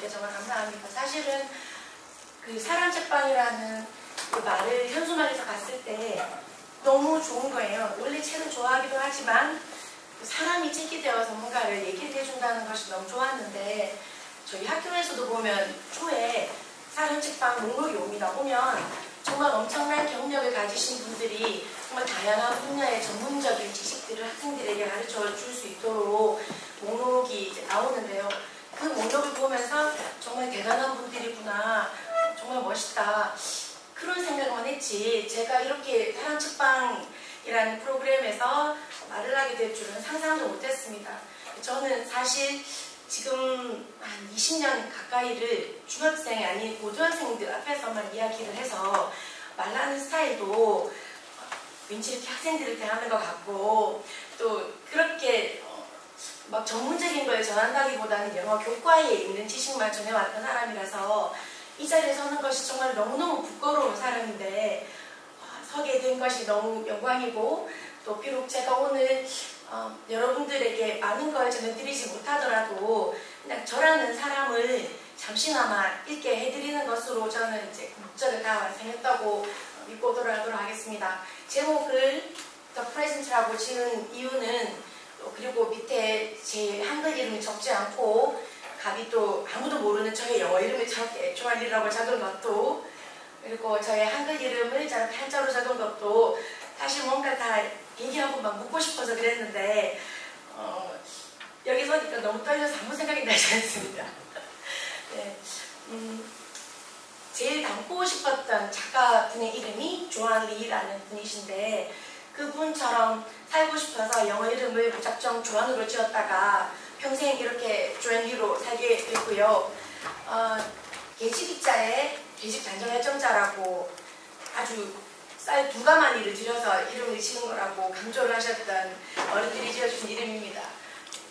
때 정말 감사합니다. 사실은 그 사람 책방이라는 그 말을 현수막에서 봤을 때 너무 좋은 거예요. 원래 책을 좋아하기도 하지만 사람이 책이 되어서 뭔가를 얘기를 해준다는 것이 너무 좋았는데, 저희 학교에서도 보면 초에 사람 책방 목록이 옵니다. 오면 정말 엄청난 경력을 가지신 분들이 정말 다양한 분야의 전문적인 지식들을 학생들에게 가르쳐 줄 수 있도록 목록이 이제 나오는데요. 그 목록을 보면서 정말 대단한 분들이구나, 정말 멋있다, 그런 생각만 했지, 제가 이렇게 사람 책방이라는 프로그램에서 말을 하게 될 줄은 상상도 못했습니다. 저는 사실 지금 한 20년 가까이를 중학생이 아닌 고등학생들 앞에서만 이야기를 해서 말하는 스타일도 왠지 이렇게 학생들을 대하는 것 같고, 또 그렇게 막 전문적인 걸 전한다기보다는 영어 교과에 있는 지식만 전해왔던 사람이라서 이 자리에 서는 것이 정말 너무너무 부끄러운 사람인데, 서게 된 것이 너무 영광이고, 또 비록 제가 오늘 여러분들에게 많은 걸 전해드리지 못하더라도 그냥 저라는 사람을 잠시나마 읽게 해드리는 것으로 저는 이제 목적을 다 완성했다고 믿고 돌아가도록 하겠습니다. 제목을 The Present라고 지은 이유는, 그리고 밑에 제 한글 이름을 적지 않고 갑이 또 아무도 모르는 저의 영어 이름을 저렇게 조알리라고 적은 것도, 그리고 저의 한글 이름을 저렇게 한자로 적은 것도 사실 뭔가 다 얘기하고 막 묻고 싶어서 그랬는데 여기 서니까 너무 떨려서 아무 생각이 나지 않습니다. 네, 제일 닮고 싶었던 작가분의 이름이 조안 리라는 분이신데, 그분처럼 살고 싶어서 영어 이름을 무작정 조안으로 지었다가 평생 이렇게 조안 리로 살게 됐고요. 계집이자에 계집 단정 열정자라고 아주 쌀 두 가마니를 들여서 이름을 지은 거라고 강조를 하셨던 어른들이 지어주신 이름입니다.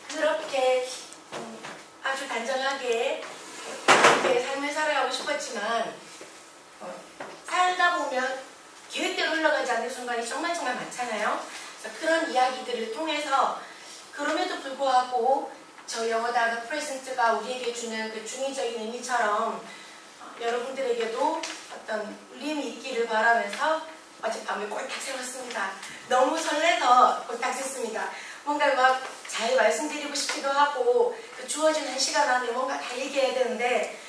그렇게 아주 단정하게 이렇게 삶을 살아가고 싶었지만 살다 보면 계획대로 흘러가지 않는 순간이 정말 많잖아요. 그래서 그런 이야기들을 통해서 그럼에도 불구하고 저 영어다 The Present가 우리에게 주는 그 중의적인 의미처럼 여러분들에게도 어떤 울림이 있기를 바라면서 어젯밤에 꼴딱 세웠습니다. 너무 설레서 꼴딱 샜습니다. 뭔가 막 잘 말씀드리고 싶기도 하고, 그 주어진 한 시간 안에 뭔가 다 얘기해야 되는데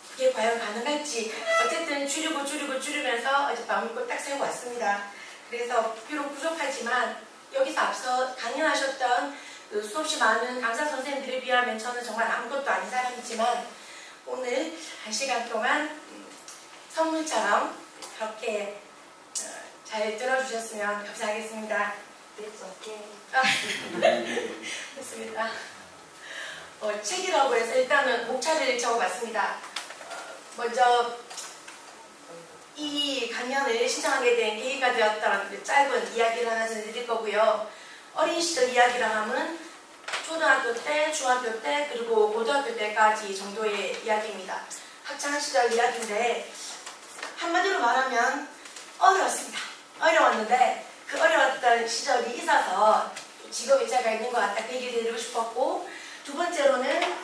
그게 과연 가능할지 어쨌든 줄이면서 어젯밤을 꼴딱 세우고 왔습니다. 그래서 비록 부족하지만 여기서 앞서 강연하셨던 그 수없이 많은 강사 선생님들에 비하면 저는 정말 아무것도 아닌 사람이지만 오늘 한 시간 동안 선물처럼 그렇게 잘 들어주셨으면 감사하겠습니다. 됐습니다. 책이라고 해서 일단은 목차를 적어봤습니다. 먼저 이 강연을 신청하게 된 계기가 되었던 짧은 이야기를 하나 전해드릴 거고요. 어린 시절 이야기라 하면 초등학교 때, 중학교 때, 그리고 고등학교 때까지 정도의 이야기입니다. 학창시절 이야기인데 한마디로 말하면 어려웠습니다. 어려웠는데 그 어려웠던 시절이 있어서 지금 제가 있는 것 같다, 그 얘기를 드리고 싶었고, 두 번째로는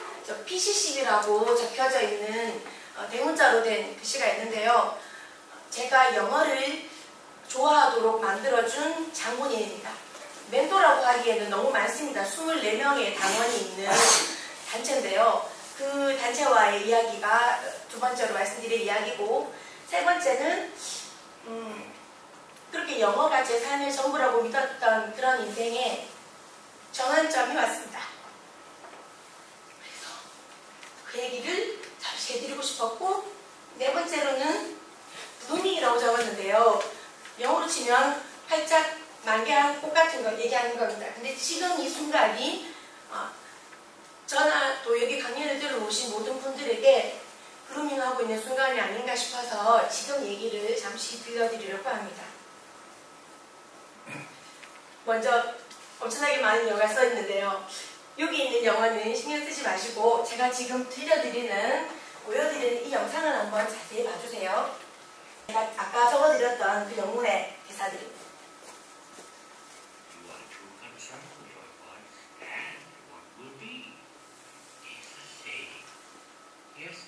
PCC라고 적혀져 있는 대문자로 된 글씨가 있는데요. 제가 영어를 좋아하도록 만들어준 장본인입니다. 멘토라고 하기에는 너무 많습니다. 24명의 당원이 있는 단체인데요. 그 단체와의 이야기가 두 번째로 말씀드릴 이야기고, 세 번째는 그렇게 영어가 제 삶의 전부라고 믿었던 그런 인생에 전환점이 왔습니다. 그래서 그 얘기를 잠시 해드리고 싶었고, 네 번째로는 blooming이라고 적었는데요. 영어로 치면 활짝 만개한 꽃 같은 거 얘기하는 겁니다. 근데 지금 이 순간이 저나 또 여기 강연을 들어오신 모든 분들에게 블루밍하고 있는 순간이 아닌가 싶어서 지금 얘기를 잠시 들려드리려고 합니다. 먼저 엄청나게 많은 영어가 써있는데요. 여기 있는 영어는 신경 쓰지 마시고 제가 지금 보여드리는 이 영상을 한번 자세히 봐주세요. 제가 아까 적어드렸던 그 영문의 대사들입니다. Yes,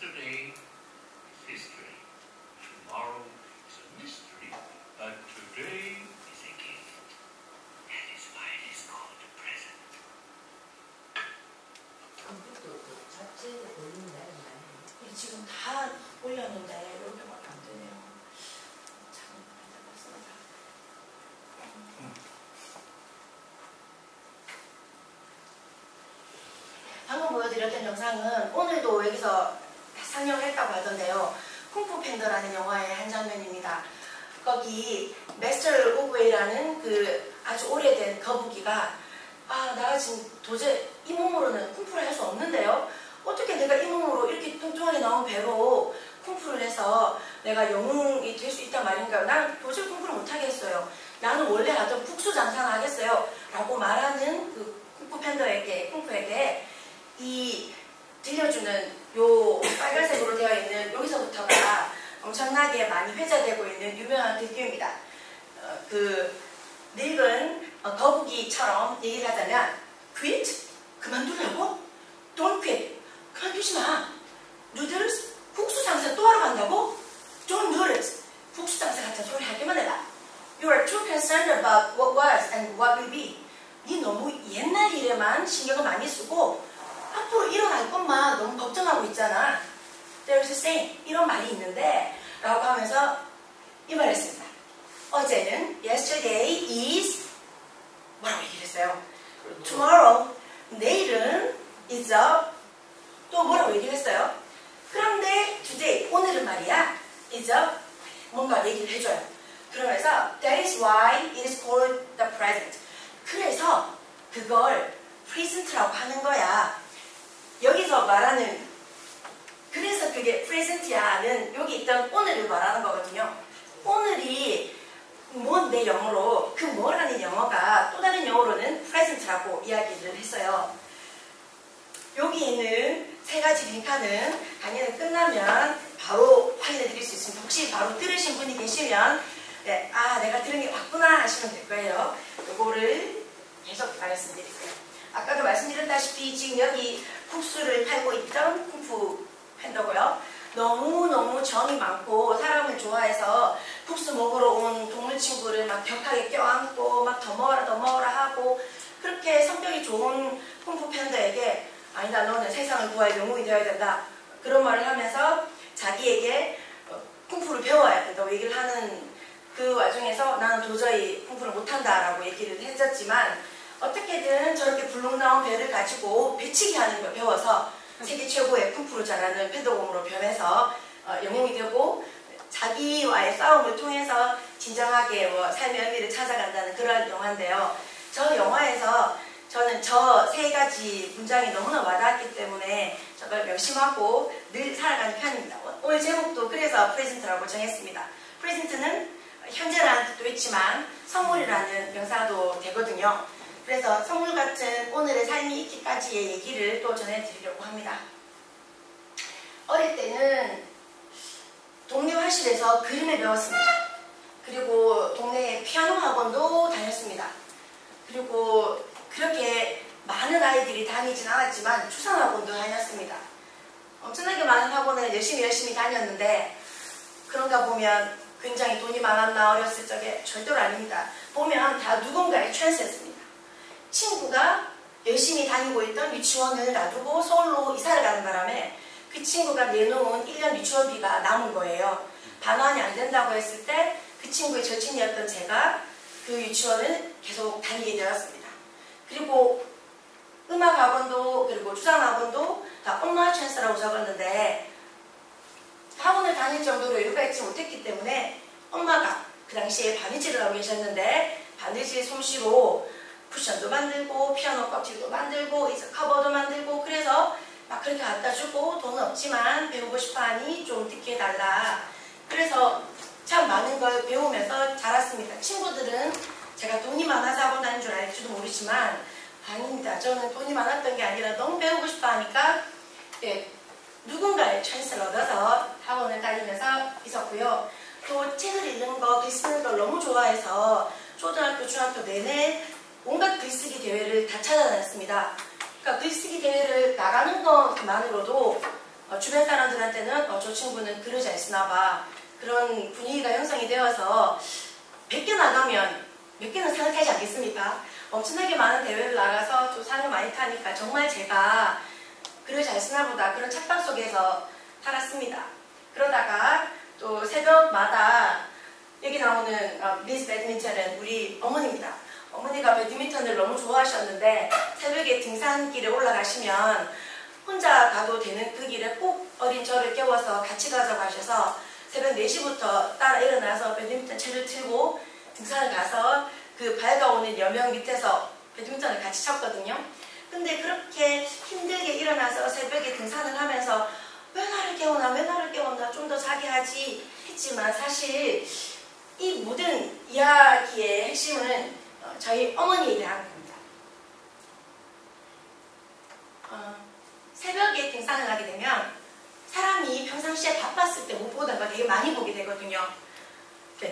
다 올렸는데 이렇게밖에 안 되네요. 참 안타깝습니다. 방금 보여드렸던 영상은 오늘도 여기서 상영을 했다고 하던데요. 쿵푸 팬더라는 영화의 한 장면입니다. 거기 메스터 오브웨이라는 그 아주 오래된 거북이가 내가 지금 도저히 이 몸으로는 쿵푸를 할 수 없는데요. 어떻게 내가 이 몸으로 이렇게 뚱뚱하게 나온 배로 쿵푸를 해서 내가 영웅이 될 수 있단 말인가요? 난 도저히 쿵푸를 못하겠어요. 나는 원래 하던 국수 장사나 하겠어요. 라고 말하는 그 쿵푸 쿵푸에게 이 들려주는 요 빨간색으로 되어 있는 여기서부터가 엄청나게 많이 회자되고 있는 유명한 글귀입니다. 그 늙은 거북이처럼 얘기를 하자면 quit? 그만두려고? don't quit. 그만두지 마. noodles? 국수 장사 또 하러 간다고? don't noodles. 국수 장사 같은 소리 하기만 해라. You are too concerned about what was and what will be. 네 너무 옛날 일에만 신경을 많이 쓰고 앞으로 일어날 것만 너무 걱정하고 있잖아. There's a saying, 이런 말이 있는데 라고 하면서 이 말을 했습니다. 어제는 yesterday is 뭐라고 얘기를 했어요? tomorrow, 내일은 is up, 또 뭐라고 얘기를 했어요? 그런데 today, 오늘은 말이야 is up, 뭔가 얘기를 해줘요. 그러면서 that is why it is called the present. 그래서 그걸 present라고 하는 거야. 여기서 말하는 그래서 그게 present야는 여기 있던 오늘을 말하는 거거든요. 오늘이 뭔데 영어로 그 뭐라는 영어가 또 다른 영어로는 present라고 이야기를 했어요. 여기 있는 세 가지 빈칸은 강의는 끝나면 바로 확인해 드릴 수 있습니다. 혹시 바로 들으신 분이 계시면 네, 내가 들은 게 맞구나 하시면 될 거예요. 요거를 계속 말씀드릴게요. 아까도 말씀드렸다시피 지금 여기 국수를 팔고 있던 쿵푸 팬더고요. 너무너무 정이 많고 사람을 좋아해서 국수 먹으러 온 동물 친구를 막 격하게 껴안고 막 더 먹어라 하고 그렇게 성격이 좋은 쿵푸 팬더에게 아니다 너는 세상을 구할 영웅이 되어야 된다 그런 말을 하면서 자기에게 쿵푸를 배워야 된다고 얘기를 하는 그 와중에서 나는 도저히 쿵푸를 못한다라고 얘기를 했었지만 어떻게든 저렇게 불룩 나온 배를 가지고 배치기 하는 걸 배워서 세계 최고의 쿵푸를 잘하는 팬더곰으로 변해서 영웅이 되고 자기와의 싸움을 통해서 진정하게 삶의 의미를 찾아간다는 그런 영화인데요. 저 영화에서 저는 저 세 가지 문장이 너무나 와닿았기 때문에 저걸 명심하고 늘 살아가는 편입니다. 오늘 제목도 그래서 프레젠트라고 정했습니다. 프레젠트는 현재라는 뜻도 있지만 선물이라는 명사도 되거든요. 그래서 선물 같은 오늘의 삶이 있기까지의 얘기를 또 전해드리려고 합니다. 어릴 때는 동네 화실에서 그림을 배웠습니다. 그리고 동네에 피아노 학원도 다녔습니다. 그리고 그렇게 많은 아이들이 다니진 않았지만 추상학원도 다녔습니다. 엄청나게 많은 학원을 열심히 다녔는데 그런가 보면 굉장히 돈이 많았나 어렸을 적에 절대로 아닙니다. 보면 다 누군가의 찬스였습니다. 친구가 열심히 다니고 있던 유치원을 놔두고 서울로 이사를 가는 바람에 그 친구가 내놓은 1년 유치원비가 남은 거예요. 반환이 안 된다고 했을 때 그 친구의 절친이었던 제가 그 유치원을 계속 다니게 되었습니다. 그리고 음악학원도 그리고 추상학원도 다 엄마 찬스라고 적었는데 학원을 다닐 정도로 여유가 있지 못했기 때문에 엄마가 그 당시에 바느질을 하고 계셨는데 바느질 솜씨로 쿠션도 만들고 피아노 껍질도 만들고 이제 커버도 만들고 그래서 막 그렇게 갖다 주고 돈은 없지만 배우고 싶어하니 좀 듣게 해달라. 그래서 참 많은 걸 배우면서 자랐습니다. 친구들은 제가 돈이 많아서 학원 다닌 줄 알지도 모르지만 아닙니다. 저는 돈이 많았던 게 아니라 너무 배우고 싶어 하니까 누군가의 찬스를 얻어서 학원을 다니면서 있었고요. 또 책을 읽는 거, 글 쓰는 걸 너무 좋아해서 초등학교, 중학교 내내 온갖 글쓰기 대회를 다 찾아다녔습니다. 그러니까 글쓰기 대회를 나가는 것만으로도 주변 사람들한테는 저 친구는 글을 잘 쓰나 봐. 그런 분위기가 형성이 되어서 100개 나가면 몇 개는 상을 타지 않겠습니까? 엄청나게 많은 대회를 나가서 또 상을 많이 타니까 정말 제가 글을 잘 쓰나 보다 그런 착각 속에서 살았습니다. 그러다가 또 새벽마다 여기 나오는 미스 배드민턴은 우리 어머니입니다. 어머니가 배드민턴을 너무 좋아하셨는데 새벽에 등산길에 올라가시면 혼자 가도 되는 그 길에 꼭 어린 저를 깨워서 같이 가자고 하셔서 새벽 4시부터 따라 일어나서 배드민턴 채를 틀고 등산을 가서 그 밝아오는 여명 밑에서 배드민턴을 같이 쳤거든요. 근데 그렇게 힘들게 일어나서 새벽에 등산을 하면서 왜 나를 깨웠나 좀 더 자게 하지 했지만 사실 이 모든 이야기의 핵심은 저희 어머니에 대한 겁니다. 새벽에 등산을 하게 되면 사람이 평상시에 바빴을 때 못 보던 걸 되게 많이 보게 되거든요.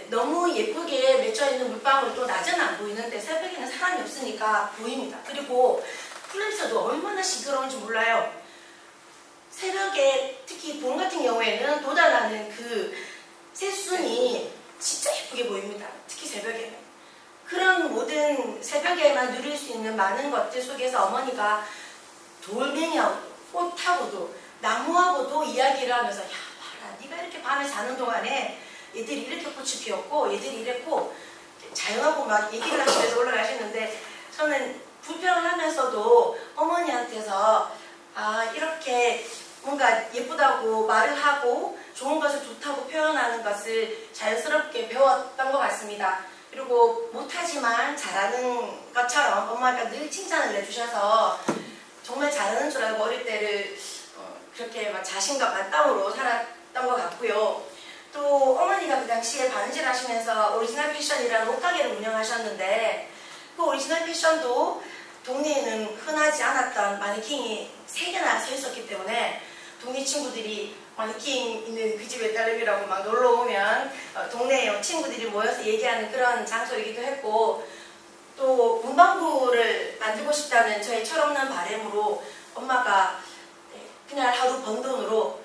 너무 예쁘게 맺혀있는 물방울도 낮에는 안 보이는데 새벽에는 사람이 없으니까 보입니다. 그리고 풀냄새도 얼마나 싱그러운지 몰라요. 새벽에 특히 봄 같은 경우에는 돋아나는 그 새순이 진짜 예쁘게 보입니다. 특히 새벽에는. 그런 모든 새벽에만 누릴 수 있는 많은 것들 속에서 어머니가 돌멩이하고도 꽃하고도 나무하고도 이야기를 하면서 야 봐라 네가 이렇게 밤에 자는 동안에 얘들이 이렇게 꽃이 피었고 얘들이 이랬고 자영하고 막 얘기를 하시면서 올라가시는데 저는 불편하면서도 어머니한테서 이렇게 뭔가 예쁘다고 말을 하고 좋은 것을 좋다고 표현하는 것을 자연스럽게 배웠던 것 같습니다. 그리고 못하지만 잘하는 것처럼 엄마가 늘 칭찬을 해주셔서 정말 잘하는 줄 알고 어릴 때를 그렇게 막 자신감 만땅으로 살았던 것 같고요. 또 어머니가 그 당시에 바느질 하시면서 오리지널 패션이라는 옷가게를 운영하셨는데 그 오리지널 패션도 동네에는 흔하지 않았던 마네킹이 3개나 서 있었기 때문에 동네 친구들이 마네킹 있는 그 집의 딸내미라고 막 놀러 오면 동네 친구들이 모여서 얘기하는 그런 장소이기도 했고 또 문방구를 만들고 싶다는 저의 철없는 바람으로 엄마가 그날 하루 번 돈으로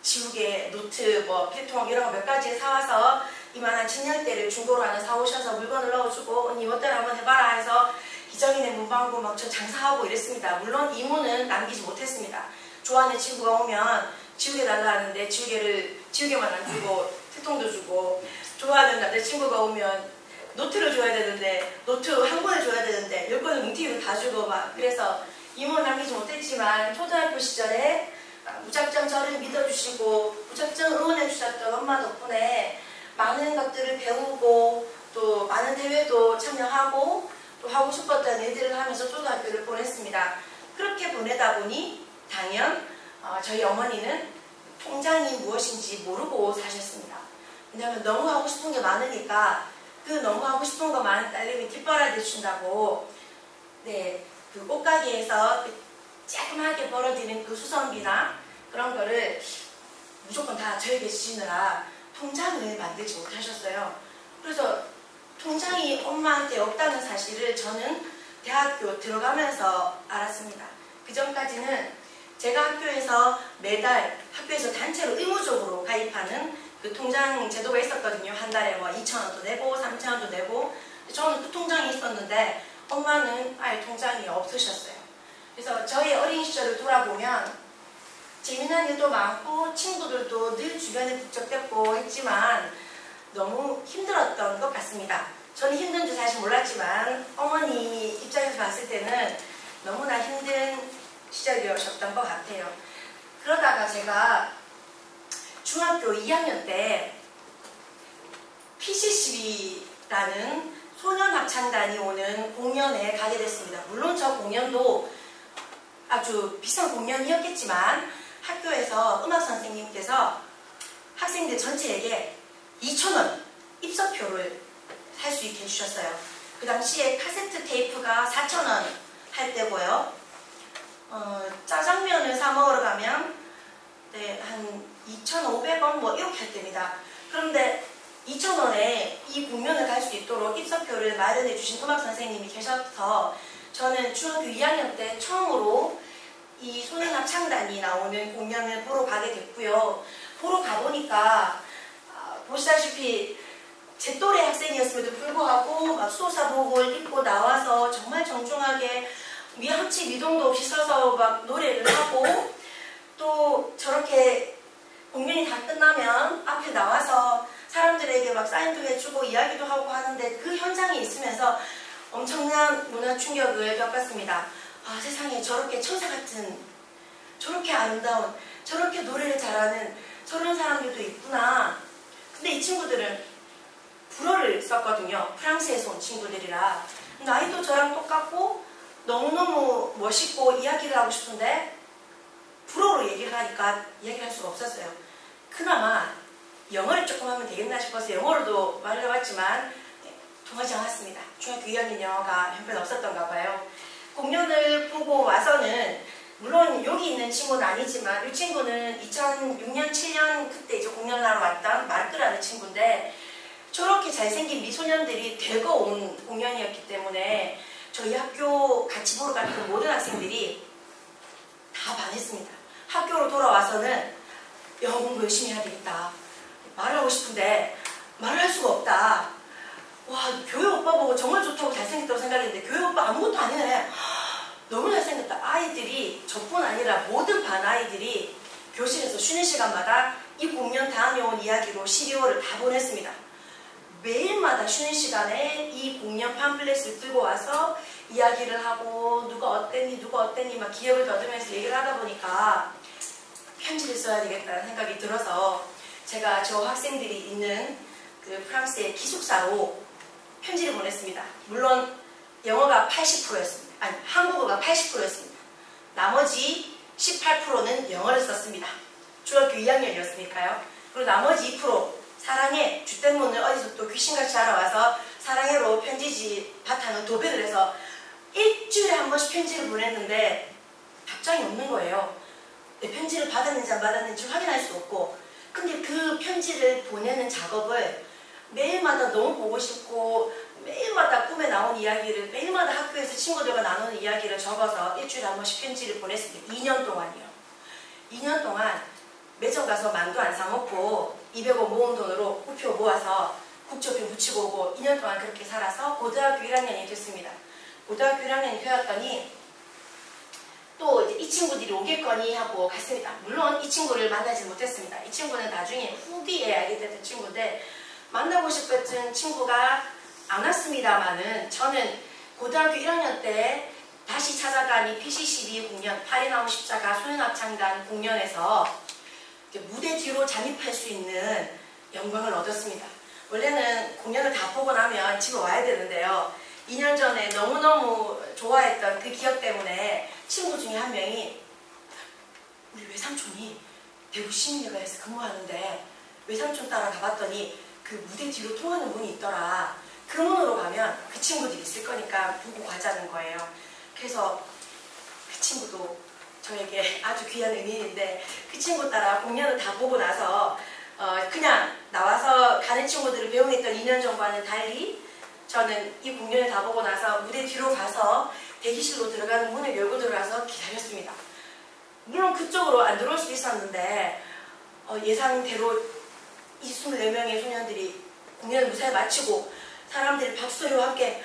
지우개, 노트, 필통 이런 거 몇 가지 사와서 이만한 진열대를 중고로 하나 사오셔서 물건을 넣어주고 언니 이것대로 한번 해봐라 해서 기정이네 문방구 막 저 장사하고 이랬습니다. 물론 이모는 남기지 못했습니다. 좋아하는 친구가 오면 지우개 달라 하는데 지우개만 안 주고 필통도 주고 좋아하는 남자친구가 오면 노트를 줘야 되는데 노트 한 권을 줘야 되는데 10권을 뭉티기로 다 주고 막 그래서 이모는 남기지 못했지만 초등학교 시절에 무작정 저를 믿어주시고 무작정 응원해주셨던 엄마 덕분에 많은 것들을 배우고 또 많은 대회도 참여하고 또 하고 싶었던 일들을 하면서 초등학교를 보냈습니다. 그렇게 보내다 보니 당연 저희 어머니는 통장이 무엇인지 모르고 사셨습니다. 왜냐하면 너무 하고 싶은 게 많으니까 그 너무 하고 싶은 거 많은 딸내미 뒷바라지 준다고 그 옷가게에서 쬐끔하게 벌어지는 그 수선비나 그런 거를 무조건 다 저에게 주시느라 통장을 만들지 못하셨어요. 그래서 통장이 엄마한테 없다는 사실을 저는 대학교 들어가면서 알았습니다. 그 전까지는 제가 학교에서 매달 학교에서 단체로 의무적으로 가입하는 그 통장 제도가 있었거든요. 한 달에 2,000원도 내고 3,000원도 내고 저는 그 통장이 있었는데 엄마는 아예 통장이 없으셨어요. 그래서 저희 어린 시절을 돌아보면 재미난 일도 많고 친구들도 늘 주변에 북적댔고 했지만 너무 힘들었던 것 같습니다. 저는 힘든 줄 사실 몰랐지만 어머니 입장에서 봤을 때는 너무나 힘든 시절이었던 것 같아요. 그러다가 제가 중학교 2학년 때 PCCB라는 소년합창단이 오는 공연에 가게 됐습니다. 물론 저 공연도 아주 비싼 공연이었겠지만 학교에서 음악 선생님께서 학생들 전체에게 2,000원 입석표를 살 수 있게 해주셨어요. 그 당시에 카세트 테이프가 4,000원 할 때고요. 짜장면을 사 먹으러 가면 한 2,500원 이렇게 할 때입니다. 그런데 2,000원에 이 공연을 갈 수 있도록 입석표를 마련해 주신 음악 선생님이 계셔서 저는 중학교 2학년 때 처음으로 이 소년합창단이 나오는 공연을 보러 가게 됐고요. 보러 가보니까 보시다시피 제 또래 학생이었음에도 불구하고 막 수호사복을 입고 나와서 정말 정중하게 위험치 미동도 없이 서서 막 노래를 하고 또 저렇게 공연이 다 끝나면 앞에 나와서 사람들에게 막 사인도 해주고 이야기도 하고 하는데 그 현장에 있으면서 엄청난 문화 충격을 겪었습니다. 아, 세상에 저렇게 천사 같은, 저렇게 아름다운, 저렇게 노래를 잘하는 저런 사람들도 있구나. 근데 이 친구들은 불어를 썼거든요. 프랑스에서 온 친구들이라. 나이도 저랑 똑같고 너무너무 멋있고 이야기를 하고 싶은데 불어로 얘기를 하니까 이야기를 할 수가 없었어요. 그나마 영어를 조금 하면 되겠나 싶어서 영어로도 말을 해봤지만 통하지 않았습니다. 중학교 2학년 영어가 형편없었던가 봐요. 공연을 보고 와서는 물론 여기 있는 친구는 아니지만 이 친구는 2006년, 7년 그때 이제 공연을 하러 왔던 마르크라는 친구인데 저렇게 잘생긴 미소년들이 대거 온 공연이었기 때문에 저희 학교 같이 보러 갔던 모든 학생들이 다 반했습니다. 학교로 돌아와서는 영어 공부 열심히 해야 되겠다. 말을 하고 싶은데 말을 할 수가 없다. 와, 교회 오빠 보고 정말 좋다고 잘생겼다고 생각했는데 교회 오빠 아무것도 아니네. 너무 잘생겼다. 아이들이 저뿐 아니라 모든 반 아이들이 교실에서 쉬는 시간마다 이 공연 다음에 온 이야기로 12월을 다 보냈습니다. 매일마다 쉬는 시간에 이 공연 팜플렛을 들고 와서 이야기를 하고 누가 어땠니 막 기억을 더듬으면서 얘기를 하다 보니까 편지를 써야 되겠다는 생각이 들어서 제가 저 학생들이 있는 그 프랑스의 기숙사로 편지를 보냈습니다. 물론 영어가 80%였습니다. 아니, 한국어가 80%였습니다. 나머지 18%는 영어를 썼습니다. 중학교 2학년이었으니까요. 그리고 나머지 2% 사랑해, 주택문을 어디서 또 귀신같이 알아와서 사랑해로 편지지 바탕을 도배를 해서 일주일에 한 번씩 편지를 보냈는데 답장이 없는 거예요. 내 편지를 받았는지 안 받았는지 확인할 수 없고, 근데 그 편지를 보내는 작업을 매일마다 너무 보고 싶고 매일마다 꿈에 나온 이야기를 매일마다 학교에서 친구들과 나누는 이야기를 적어서 일주일에 한 번씩 편지를 보냈습니다. 2년 동안이요. 2년 동안 매점 가서 만두 안 사먹고 200원 모은 돈으로 우표 모아서 국조표 붙이고 오고 2년 동안 그렇게 살아서 고등학교 1학년이 됐습니다. 고등학교 1학년이 되었더니 또 이제 이 친구들이 오겠거니 하고 갔습니다. 물론 이 친구를 만나지 못했습니다. 이 친구는 나중에 후기에 알게 됐던 친구인데 만나고 싶었던 친구가 안 왔습니다만은 저는 고등학교 1학년 때 다시 찾아간 이 PC12 공연, 파리 나온 십자가 소년합창단 공연에서 무대 뒤로 잠입할 수 있는 영광을 얻었습니다. 원래는 공연을 다 보고 나면 집에 와야 되는데요. 2년 전에 너무너무 좋아했던 그 기억 때문에 친구 중에 한 명이 우리 외삼촌이 대구 시민회관에서 근무하는데 외삼촌 따라 가봤더니 그 무대 뒤로 통하는 문이 있더라. 그 문으로 가면 그 친구들이 있을 거니까 보고 가자는 거예요. 그래서 그 친구도 저에게 아주 귀한 의미인데 그 친구 따라 공연을 다 보고 나서 그냥 나와서 가는 친구들을 배웅했던 2년 전과는 달리 저는 이 공연을 다 보고 나서 무대 뒤로 가서 대기실로 들어가는 문을 열고 들어가서 기다렸습니다. 물론 그쪽으로 안 들어올 수도 있었는데 예상대로 이 24명의 소년들이 공연을 무사히 마치고 사람들이 박수소리와 함께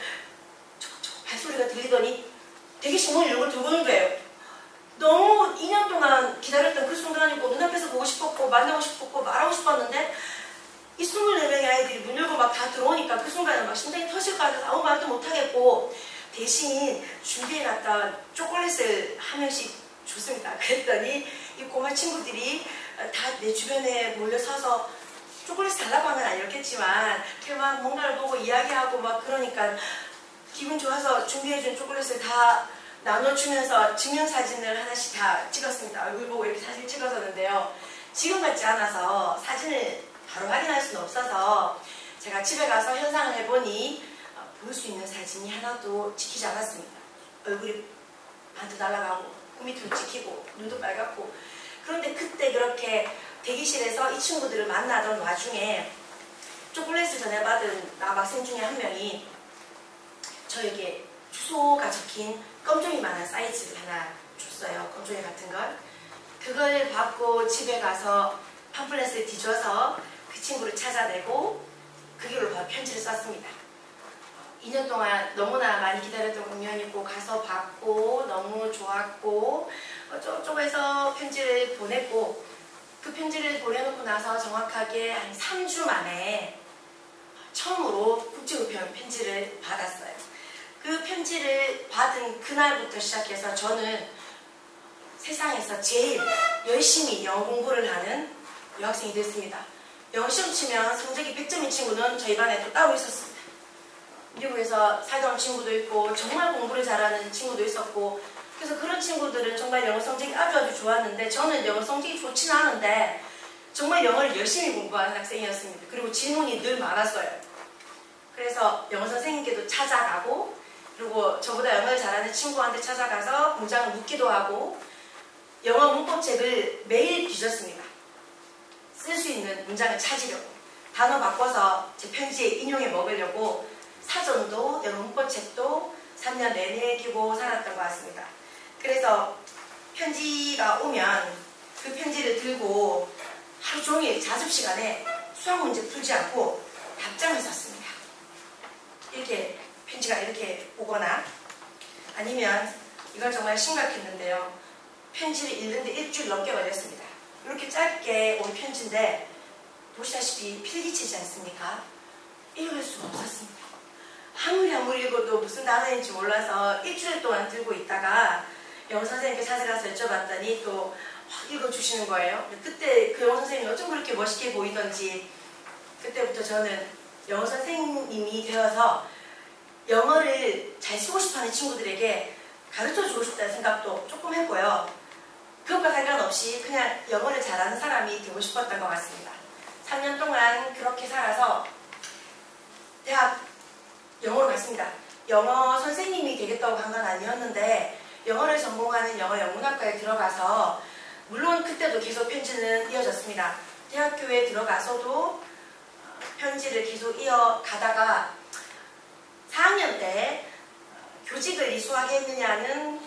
저 발소리가 들리더니 대기실 문을 열고 들어오는 거예요. 너무 2년 동안 기다렸던 그 순간이고 눈앞에서 보고 싶었고 만나고 싶었고 말하고 싶었는데 이 24명의 아이들이 문 열고 막 다 들어오니까 그 순간에 막 심장이 터질 것 같아서 아무 말도 못하겠고 대신 준비해놨던 초콜릿을 한 명씩 줬습니다. 그랬더니 이 꼬마 친구들이 다 내 주변에 몰려서서 초콜릿 달라고 하면 아니었겠지만 이렇게 막 뭔가를 보고 이야기하고 막 그러니까 기분 좋아서 준비해준 초콜릿을 다 나눠주면서 증명사진을 하나씩 다 찍었습니다. 얼굴 보고 이렇게 사진 찍었었는데요. 지금 같지 않아서 사진을 바로 확인할 수는 없어서 제가 집에 가서 현상을 해보니 볼 수 있는 사진이 하나도 찍히지 않았습니다. 얼굴이 반드 날아가고 코 밑으로 찍히고 눈도 빨갛고 그런데 그때 그렇게 대기실에서 이 친구들을 만나던 와중에 초콜릿을 전해받은 남학생 중에 한 명이 저에게 주소가 적힌 껌종이만한 사이즈를 하나 줬어요. 껌종이 같은 걸. 그걸 받고 집에 가서 팜플렛을 뒤져서 그 친구를 찾아내고 그 길로 바로 편지를 썼습니다. 2년 동안 너무나 많이 기다렸던 공연이고 가서 봤고 너무 좋았고 저쪽에서 편지를 보냈고 그 편지를 보내놓고 나서 정확하게 한 3주 만에 처음으로 국제우편 편지를 받았어요. 그 편지를 받은 그날부터 시작해서 저는 세상에서 제일 열심히 영어 공부를 하는 여학생이 됐습니다. 영어 시험 치면 성적이 100점인 친구는 저희 반에 또 따로 있었습니다. 미국에서 살다 온 친구도 있고 정말 공부를 잘하는 친구도 있었고, 그래서 그런 친구들은 정말 영어 성적이 아주 좋았는데 저는 영어 성적이 좋지는 않은데 정말 영어를 열심히 공부하는 학생이었습니다. 그리고 질문이 늘 많았어요. 그래서 영어 선생님께도 찾아가고, 그리고 저보다 영어를 잘하는 친구한테 찾아가서 문장을 묻기도 하고, 영어 문법책을 매일 뒤졌습니다. 쓸 수 있는 문장을 찾으려고, 단어 바꿔서 제 편지에 인용해 먹으려고 사전도 영어 문법책도 3년 내내 끼고 살았던 것 같습니다. 그래서 편지가 오면 그 편지를 들고 하루 종일 자습 시간에 수학 문제 풀지 않고 답장을 썼습니다. 이렇게 편지가 이렇게 오거나, 아니면 이건 정말 심각했는데요. 편지를 읽는데 일주일 넘게 걸렸습니다. 이렇게 짧게 온 편지인데 보시다시피 필기체지 않습니까? 읽을 수가 없었습니다. 아무리 읽어도 무슨 단어인지 몰라서 일주일 동안 들고 있다가 영어 선생님께 찾아가서 여쭤봤더니 또 읽어주시는 거예요. 그때 그 영어 선생님이 어쩜 그렇게 멋있게 보이던지, 그때부터 저는 영어 선생님이 되어서 영어를 잘 쓰고 싶어하는 친구들에게 가르쳐주고 싶다는 생각도 조금 했고요. 그것과 상관없이 그냥 영어를 잘하는 사람이 되고 싶었던 것 같습니다. 3년 동안 그렇게 살아서 대학 영어로 갔습니다. 영어 선생님이 되겠다고 한 건 아니었는데 영어를 전공하는 영어 영문학과에 들어가서, 물론 그때도 계속 편지는 이어졌습니다. 대학교에 들어가서도 편지를 계속 이어가다가 4학년 때 교직을 이수하겠느냐는,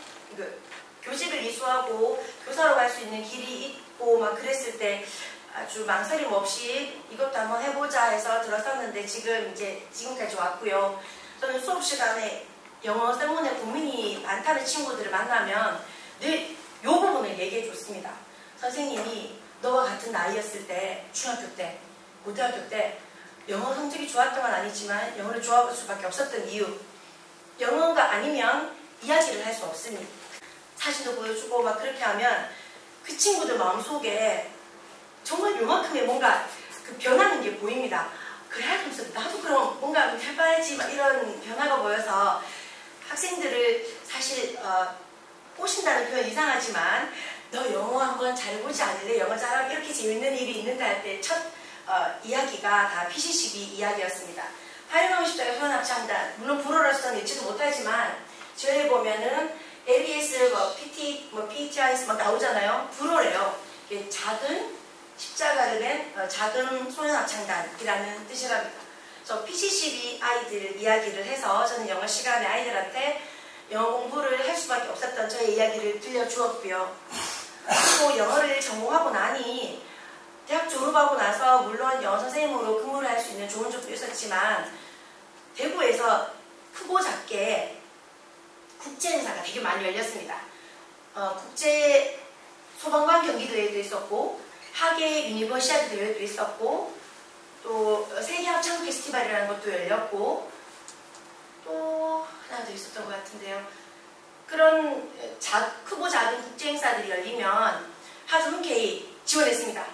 교직을 이수하고 교사로 갈 수 있는 길이 있고 막 그랬을 때 아주 망설임 없이 이것도 한번 해보자 해서 들었었는데 지금까지 왔고요. 저는 수업 시간에 영어 때문에 고민이 많다는 친구들을 만나면 늘 이 부분을 얘기해 줬습니다. 선생님이 너와 같은 나이였을 때, 중학교 때, 고등학교 때 영어 성적이 좋았던 건 아니지만 영어를 좋아할 수밖에 없었던 이유, 영어가 아니면 이야기를 할 수 없습니다. 사진도 보여주고 막 그렇게 하면 그 친구들 마음속에 정말 요만큼의 뭔가 그 변하는 게 보입니다. 그래, 하면서 나도 그럼 뭔가 해봐야지 막 이런 변화가 보여서 학생들을 사실 꼬신다는 표현 이상하지만 너 영어 한번 잘해보지 않을래? 영어 잘하면 이렇게 재밌는 일이 있는데 할 때 첫 이야기가 다 PCCB 이야기였습니다. 활용하고 싶다가 소원합창단, 물론 불어로서는 읽지도 못하지만 저희 보면은 ABS, PTIS 막 나오잖아요. 불어래요. 이게 작은 십자가를 낸 작은 소년합창단이라는 뜻이랍니다. 그래서 PCCB 아이들 이야기를 해서 저는 영어 시간에 아이들한테 영어 공부를 할 수밖에 없었던 저의 이야기를 들려주었고요. 그리고 영어를 전공하고 나니 대학 졸업하고 나서 물론 영어 선생님으로 근무를 할 수 있는 좋은 점도 있었지만 대구에서 크고 작게 국제 행사가 되게 많이 열렸습니다. 국제 소방관 경기대회도 있었고 하계 유니버시아드 대회도 있었고 또 세계 합창 페스티벌이라는 것도 열렸고 또 하나 더 있었던 것 같은데요. 그런 크고 작은 국제 행사들이 열리면 아주 흔쾌히 지원했습니다.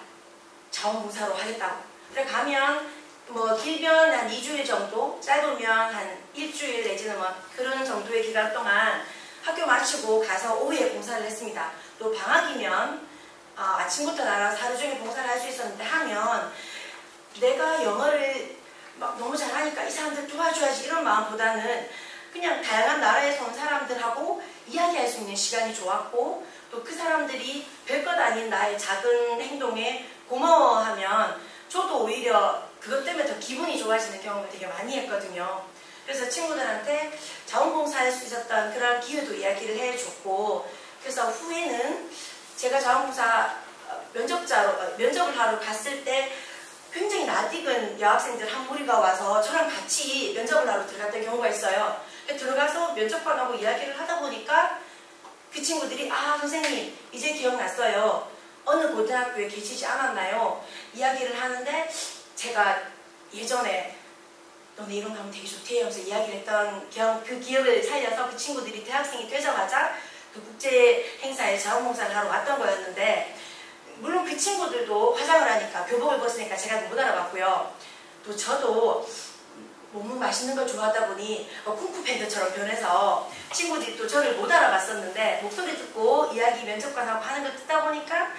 자원봉사로 하겠다고. 그래 가면 뭐 길면 한 2주일 정도, 짧으면 한 일주일 내지는 뭐 그런 정도의 기간 동안 학교 마치고 가서 오후에 봉사를 했습니다. 또 방학이면 아침부터 나가서 하루 종일 봉사를 할 수 있었는데 하면 내가 영어를 막 너무 잘하니까 이 사람들 도와줘야지 이런 마음보다는 그냥 다양한 나라에서 온 사람들하고 이야기할 수 있는 시간이 좋았고 또 그 사람들이 별것 아닌 나의 작은 행동에 고마워하면 저도 오히려 그것 때문에 더 기분이 좋아지는 경험을 되게 많이 했거든요. 그래서 친구들한테 자원봉사할 수 있었던 그런 기회도 이야기를 해줬고, 그래서 후에는 제가 자원봉사 면접을 하러 갔을 때 굉장히 낯익은 여학생들 한 무리가 와서 저랑 같이 면접을 하러 들어갔던 경우가 있어요. 들어가서 면접관하고 이야기를 하다 보니까 그 친구들이 선생님 이제 기억났어요. 어느 고등학교에 계시지 않았나요? 이야기를 하는데 제가 예전에 너네 이런 거 하면 되게 좋대 하면서 이야기를 했던 그 기억을 살려서 그 친구들이 대학생이 되자마자 그 국제 행사에 자원봉사를 하러 왔던 거였는데, 물론 그 친구들도 화장을 하니까 교복을 벗으니까 제가 못 알아봤고요. 또 저도 너무 맛있는 걸 좋아하다 보니 쿵푸 팬더처럼 변해서 친구들이 또 저를 못 알아봤었는데, 목소리 듣고 이야기 면접관하고 하는 걸 듣다 보니까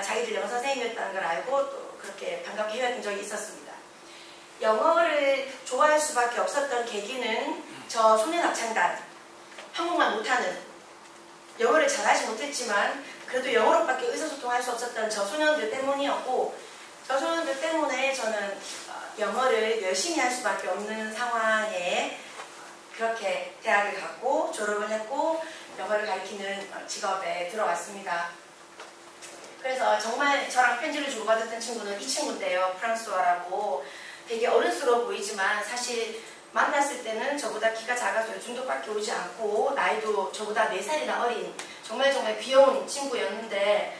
자기들 영어 선생님이었다는 걸 알고 또 그렇게 반갑게 헤어진 적이 있었습니다. 영어를 좋아할 수밖에 없었던 계기는 저 소년합창단, 한국말 못하는, 영어를 잘하지 못했지만 그래도 영어로밖에 의사소통할 수 없었던 저 소년들 때문이었고, 저 소년들 때문에 저는 영어를 열심히 할 수밖에 없는 상황에 그렇게 대학을 갔고 졸업을 했고 영어를 가르치는 직업에 들어왔습니다. 그래서 정말 저랑 편지를 주고받았던 친구는 이 친구인데요. 프랑스어라고. 되게 어른스러워 보이지만 사실 만났을 때는 저보다 키가 작아서 이 정도밖에 오지 않고 나이도 저보다 4살이나 어린 정말 귀여운 친구였는데,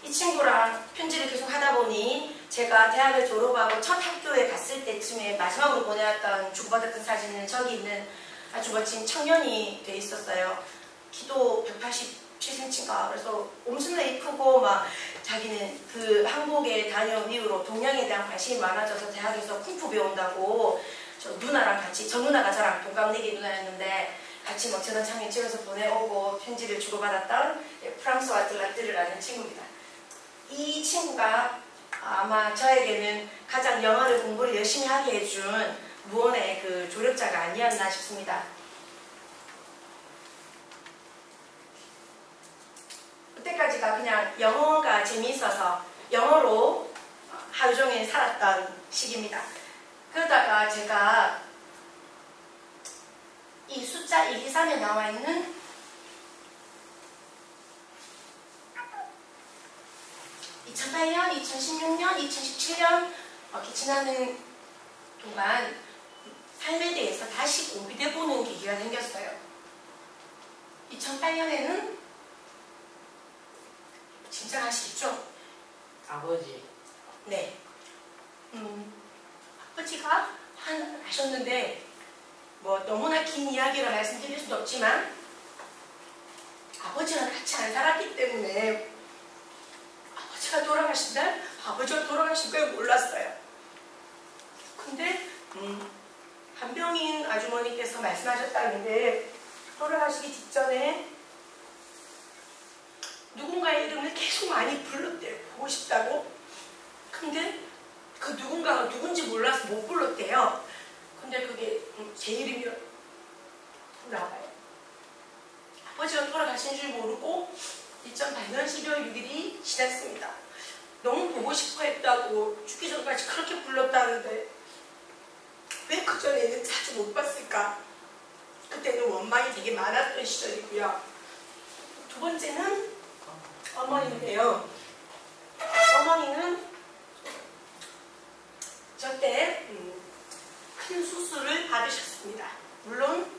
이 친구랑 편지를 계속 하다 보니 제가 대학을 졸업하고 첫 학교에 갔을 때쯤에 마지막으로 보내왔던 주고받았던 사진은 저기 있는 아주 멋진 청년이 돼 있었어요. 키도 187cm인가. 그래서 엄청나게 크고 막 자기는 그 한국에 다녀온 이후로 동양에 대한 관심이 많아져서 대학에서 쿵푸 배운다고 저 누나랑 같이, 저 누나가 저랑 동갑내기 누나였는데 같이 막 저런 장면 찍어서 보내오고 편지를 주고받았던 프랑스와 들라뜨를 아는 친구입니다. 이 친구가 아마 저에게는 가장 영어를 공부를 열심히 하게 해준 무언의 그 조력자가 아니었나 싶습니다. 그때까지가 그냥 영어가 재미있어서 영어로 하루 종일 살았던 시기입니다. 그러다가 제가 이 숫자 123에 나와 있는 2008년, 2016년, 2017년 이렇게 지나는 동안 삶에 대해서 다시 고민해보는 계기가 생겼어요. 2008년에는 진짜 아시겠죠? 아버지. 네. 아버지가 하셨는데 뭐 너무나 긴 이야기를 말씀드릴 수도 없지만 아버지랑 같이 안 살았기 때문에 아버지가 돌아가신 날 아버지가 돌아가신 걸 몰랐어요. 근데 한병인 아주머니께서 말씀하셨다는데 돌아가시기 직전에 누군가의 이름을 계속 많이 불렀대요. 보고 싶다고. 근데 그 누군가가 누군지 몰라서 못 불렀대요. 근데 그게 제 이름이 나와요. 아버지가 돌아가신 줄 모르고 2008년 12월 6일이 지났습니다. 너무 보고 싶어 했다고 죽기 전까지 그렇게 불렀다는데 왜 그전에는 자주 못 봤을까? 그때는 원망이 되게 많았던 시절이고요. 두 번째는 어머니인데요. 어머니는 저때 큰 수술을 받으셨습니다. 물론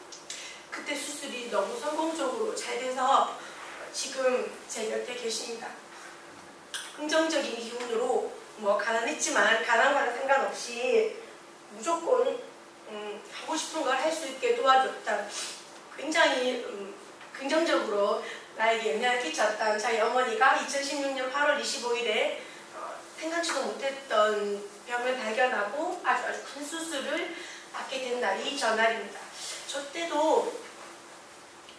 그때 수술이 너무 성공적으로 잘 돼서 지금 제 곁에 계십니다. 긍정적인 기운으로 뭐 가난했지만 가난과는 상관없이 무조건 하고 싶은 걸 할 수 있게 도와줬다. 굉장히 긍정적으로 나에게 영향을 끼쳤던 저희 어머니가 2016년 8월 25일에 생각지도 못했던 병을 발견하고 아주 큰 수술을 받게 된 날이 전날입니다. 저 때도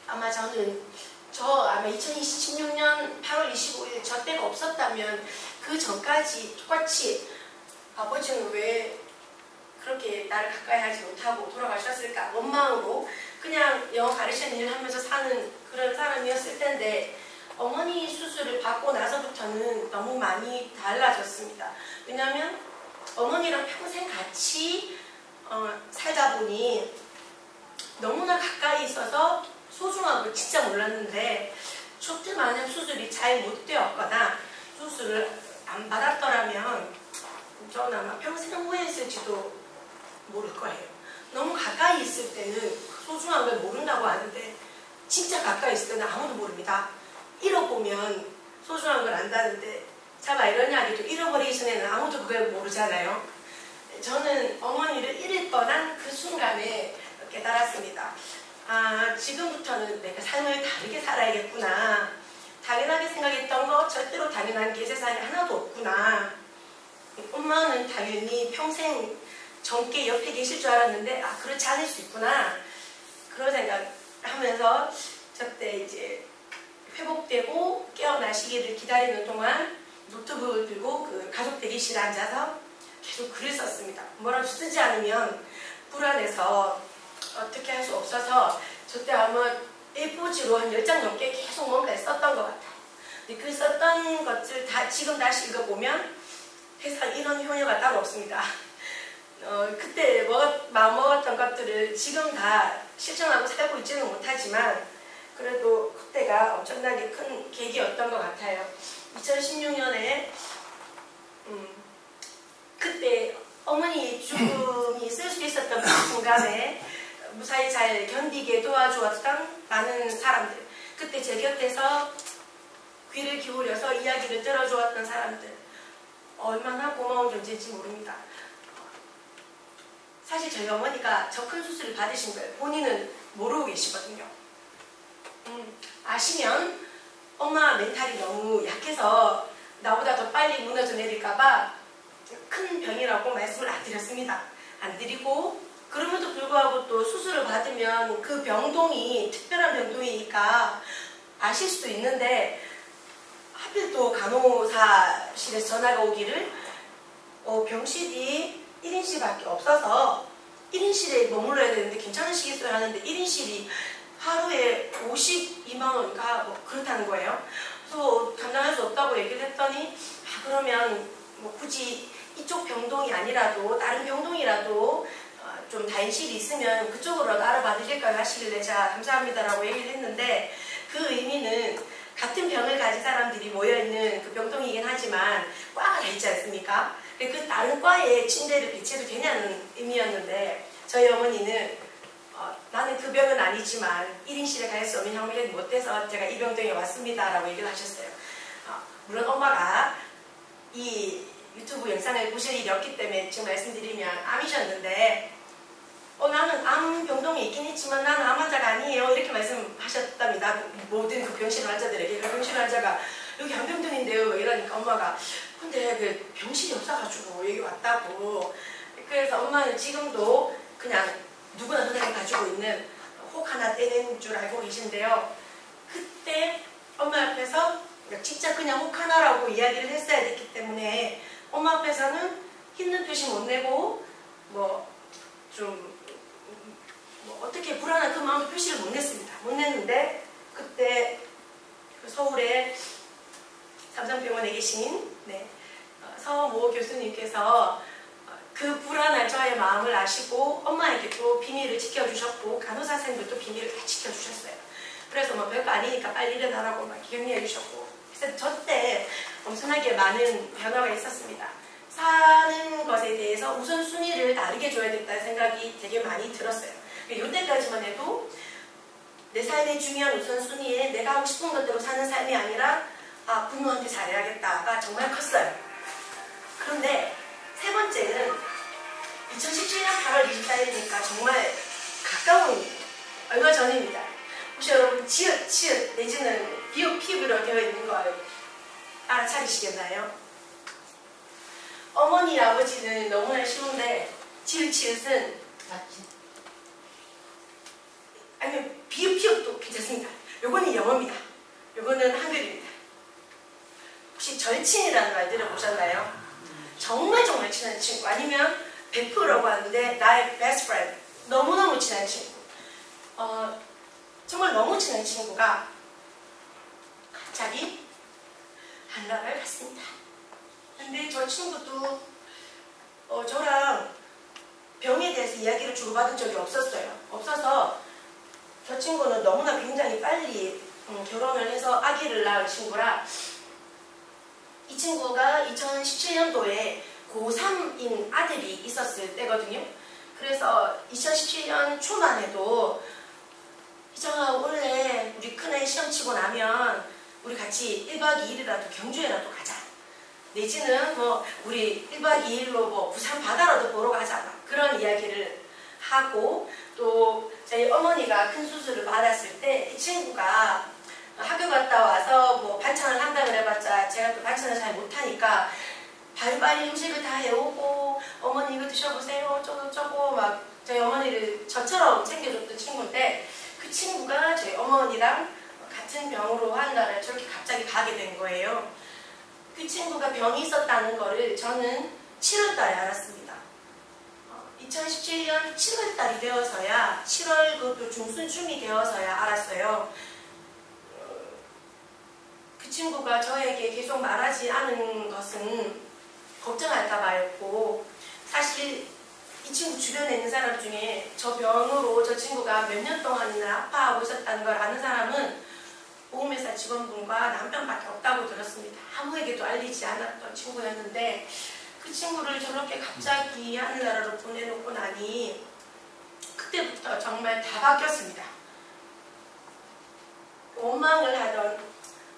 아마 2016년 8월 25일 저 때가 없었다면 그 전까지 똑같이 아버지는 왜 그렇게 나를 가까이 하지 못하고 돌아가셨을까 원망으로 그냥 영어 가르치는 일을 하면서 사는 그런 사람이었을 텐데, 어머니 수술을 받고 나서부터는 너무 많이 달라졌습니다. 왜냐하면 어머니랑 평생 같이 살다 보니 너무나 가까이 있어서 소중한 걸 진짜 몰랐는데, 저때 만약 수술이 잘 못 되었거나 수술을 안 받았더라면 저는 아마 평생 후회했을지도 모를 거예요. 너무 가까이 있을 때는 소중한 걸 모른다고 하는데 진짜 가까이 있을 때는 아무도 모릅니다. 잃어보면 소중한 걸 안다는데 자봐 이런 이야기도 잃어버리기 전에는 아무도 그걸 모르잖아요. 저는 어머니를 잃을 뻔한 그 순간에 깨달았습니다. 아, 지금부터는 내가 삶을 다르게 살아야겠구나. 당연하게 생각했던 거 절대로 당연한 게 세상에 하나도 없구나. 엄마는 당연히 평생 젊게 옆에 계실 줄 알았는데 아, 그렇지 않을 수 있구나. 그런 생각하면서 저때 이제 회복되고 깨어나시기를 기다리는 동안 노트북을 들고 그 가족 대기실에 앉아서 계속 글을 썼습니다. 뭐라도 쓰지 않으면 불안해서 어떻게 할 수 없어서 저때 아마 A4지로 한 10장 넘게 계속 뭔가 썼던 것 같아요. 근데 그 썼던 것을 지금 다시 읽어보면 세상 이런 효녀가 따로 없습니다. 그때 마음먹었던 것들을 지금 다 실천하고 살고 있지는 못하지만 그래도 그때가 엄청나게 큰 계기였던 것 같아요. 2016년에 그때 어머니 죽음이 있을 수 있었던 그 순간에 무사히 잘 견디게 도와주었던 많은 사람들, 그때 제 곁에서 귀를 기울여서 이야기를 들어주었던 사람들, 얼마나 고마운 존재인지 모릅니다. 사실 저희 어머니가 저 큰 수술을 받으신 거예요. 본인은 모르고 계시거든요. 아시면 엄마 멘탈이 너무 약해서 나보다 더 빨리 무너져 내릴까봐 큰 병이라고 말씀을 안 드렸습니다. 안 드리고, 그럼에도 불구하고 또 수술을 받으면 그 병동이 특별한 병동이니까 아실 수도 있는데 하필 또 간호사실에서 전화가 오기를 병실이 1인실밖에 없어서 1인실에 머물러야 되는데 괜찮으시겠어요? 하는데 1인실이 하루에 52만원인가 뭐 그렇다는 거예요. 그래서 감당할 수 없다고 얘기를 했더니 그러면 뭐 굳이 이쪽 병동이 아니라도 다른 병동이라도 좀 다인실이 있으면 그쪽으로 알아봐드릴까요? 하시길래 제가 감사합니다라고 얘기를 했는데, 그 의미는 같은 병을 가진 사람들이 모여있는 그 병동이긴 하지만 과가 다 있지 않습니까? 그 다른 과에 침대를 배치해도 되냐는 의미였는데, 저희 어머니는 나는 그 병은 아니지만 1인실에 갈 수 없는 형편이 못돼서 제가 이 병동에 왔습니다 라고 얘기를 하셨어요. 물론 엄마가 이 유튜브 영상을 보실 일이 없기 때문에 지금 말씀드리면 암이셨는데 나는 암 병동에 있긴 했지만 나는 암 환자가 아니에요 이렇게 말씀하셨답니다. 모든 그 병실 환자들에게. 그 병실 환자가 여기 암병동인데요 이러니까 엄마가 근데 그 병실이 없어가지고 여기 왔다고. 그래서 엄마는 지금도 그냥 누구나 흔하게 가지고 있는 혹 하나 떼낸 줄 알고 계신데요. 그때 엄마 앞에서 진짜 그냥 혹 하나라고 이야기를 했어야 됐기 때문에 엄마 앞에서는 힘든 표시 못 내고 어떻게 불안한 그 마음의 표시를 못 냈습니다. 못 냈는데 그때 서울의 삼성병원에 계신 서모 교수님께서 그 불안한 저의 마음을 아시고 엄마에게 또 비밀을 지켜주셨고 간호사 선생님도 비밀을 다 지켜주셨어요. 그래서 별거 아니니까 빨리 일어나라고 막 격려해 주셨고, 그래서 저 때 엄청나게 많은 변화가 있었습니다. 사는 것에 대해서 우선순위를 다르게 줘야겠다는 생각이 되게 많이 들었어요. 이때까지만 해도 내 삶의 중요한 우선순위에 내가 하고 싶은 것대로 사는 삶이 아니라 부모한테 잘해야겠다가 정말 컸어요. 그런데 세 번째는 2017년 8월 24일이니까 정말 가까운 얼마 전입니다. 혹시 여러분 치읓 내지는 비읍 피읍으로 되어 있는 걸 알아차리시겠나요? 어머니 아버지는 너무나 쉬운데 치읓은 아니면 비읍 피읍도 괜찮습니다. 요거는 영어입니다. 요거는 한글입니다. 혹시 절친이라는 말 들어보셨나요? 정말 친한 친구, 아니면 베프라고 하는데 나의 best friend, 너무너무 친한 친구, 정말 너무 친한 친구가 갑자기 한라를 갔습니다. 근데 저 친구도 저랑 병에 대해서 이야기를 주고받은 적이 없어서 저 친구는 너무나 굉장히 빨리 결혼을 해서 아기를 낳은 친구라, 이 친구가 2017년도에 고3인 아들이 있었을 때거든요. 그래서 2017년 초만 해도 이정아 원래 우리 큰애 시험 치고 나면 우리 같이 1박 2일이라도 경주에라도 가자. 내지는 뭐 우리 1박 2일로 뭐 부산 바다라도 보러 가자 그런 이야기를 하고, 또 저희 어머니가 큰 수술을 받았을 때 이 친구가 학교 갔다 와서 뭐 반찬을 한다 그래봤자 제가 또 반찬을 잘 못하니까 바리바리 음식을 다 해오고, 어머니 이거 드셔보세요 어쩌고저쩌고 막 저희 어머니를 저처럼 챙겨줬던 친구인데, 그 친구가 저희 어머니랑 같은 병으로 한 날에 저렇게 갑자기 가게 된 거예요. 그 친구가 병이 있었다는 거를 저는 7월 달에 알았습니다. 2017년 7월 달이 되어서야, 7월 그 중순쯤이 되어서야 알았어요. 그 친구가 저에게 계속 말하지 않은 것은 걱정할까봐였고, 사실 이 친구 주변에 있는 사람 중에 저 병으로 저 친구가 몇 년 동안이나 아파하고 있었다는 걸 아는 사람은 보험회사 직원분과 남편밖에 없다고 들었습니다. 아무에게도 알리지 않았던 친구였는데, 그 친구를 저렇게 갑자기 하늘나라로 보내놓고 나니 그때부터 정말 다 바뀌었습니다. 원망을 하던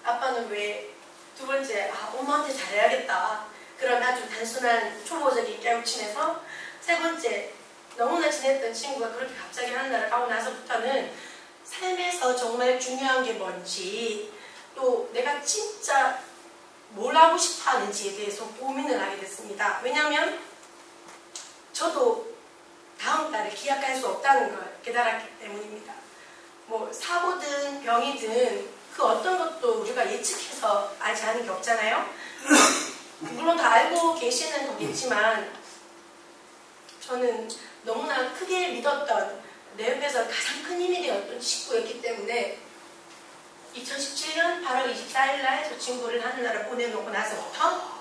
아빠는 왜 두 번째 엄마한테 잘해야겠다 그런 아주 단순한 초보적인 깨우침에서, 세 번째 너무나 친했던 친구가 그렇게 갑자기 하늘나라를 가고 나서부터는 삶에서 정말 중요한 게 뭔지, 또 내가 진짜 뭘 하고 싶어 하는지에 대해서 고민을 하게 됐습니다. 왜냐하면 저도 다음 달에 기약할 수 없다는 걸 깨달았기 때문입니다. 뭐 사고든 병이든 그 어떤 것도 우리가 예측해서 알지 않은 게 없잖아요. 물론 다 알고 계시는 거겠지만, 저는 너무나 크게 믿었던, 내 옆에서 가장 큰 힘이 되었던 친구였기 때문에 2017년 8월 24일 날 저 친구를 하늘나라 보내놓고 나서부터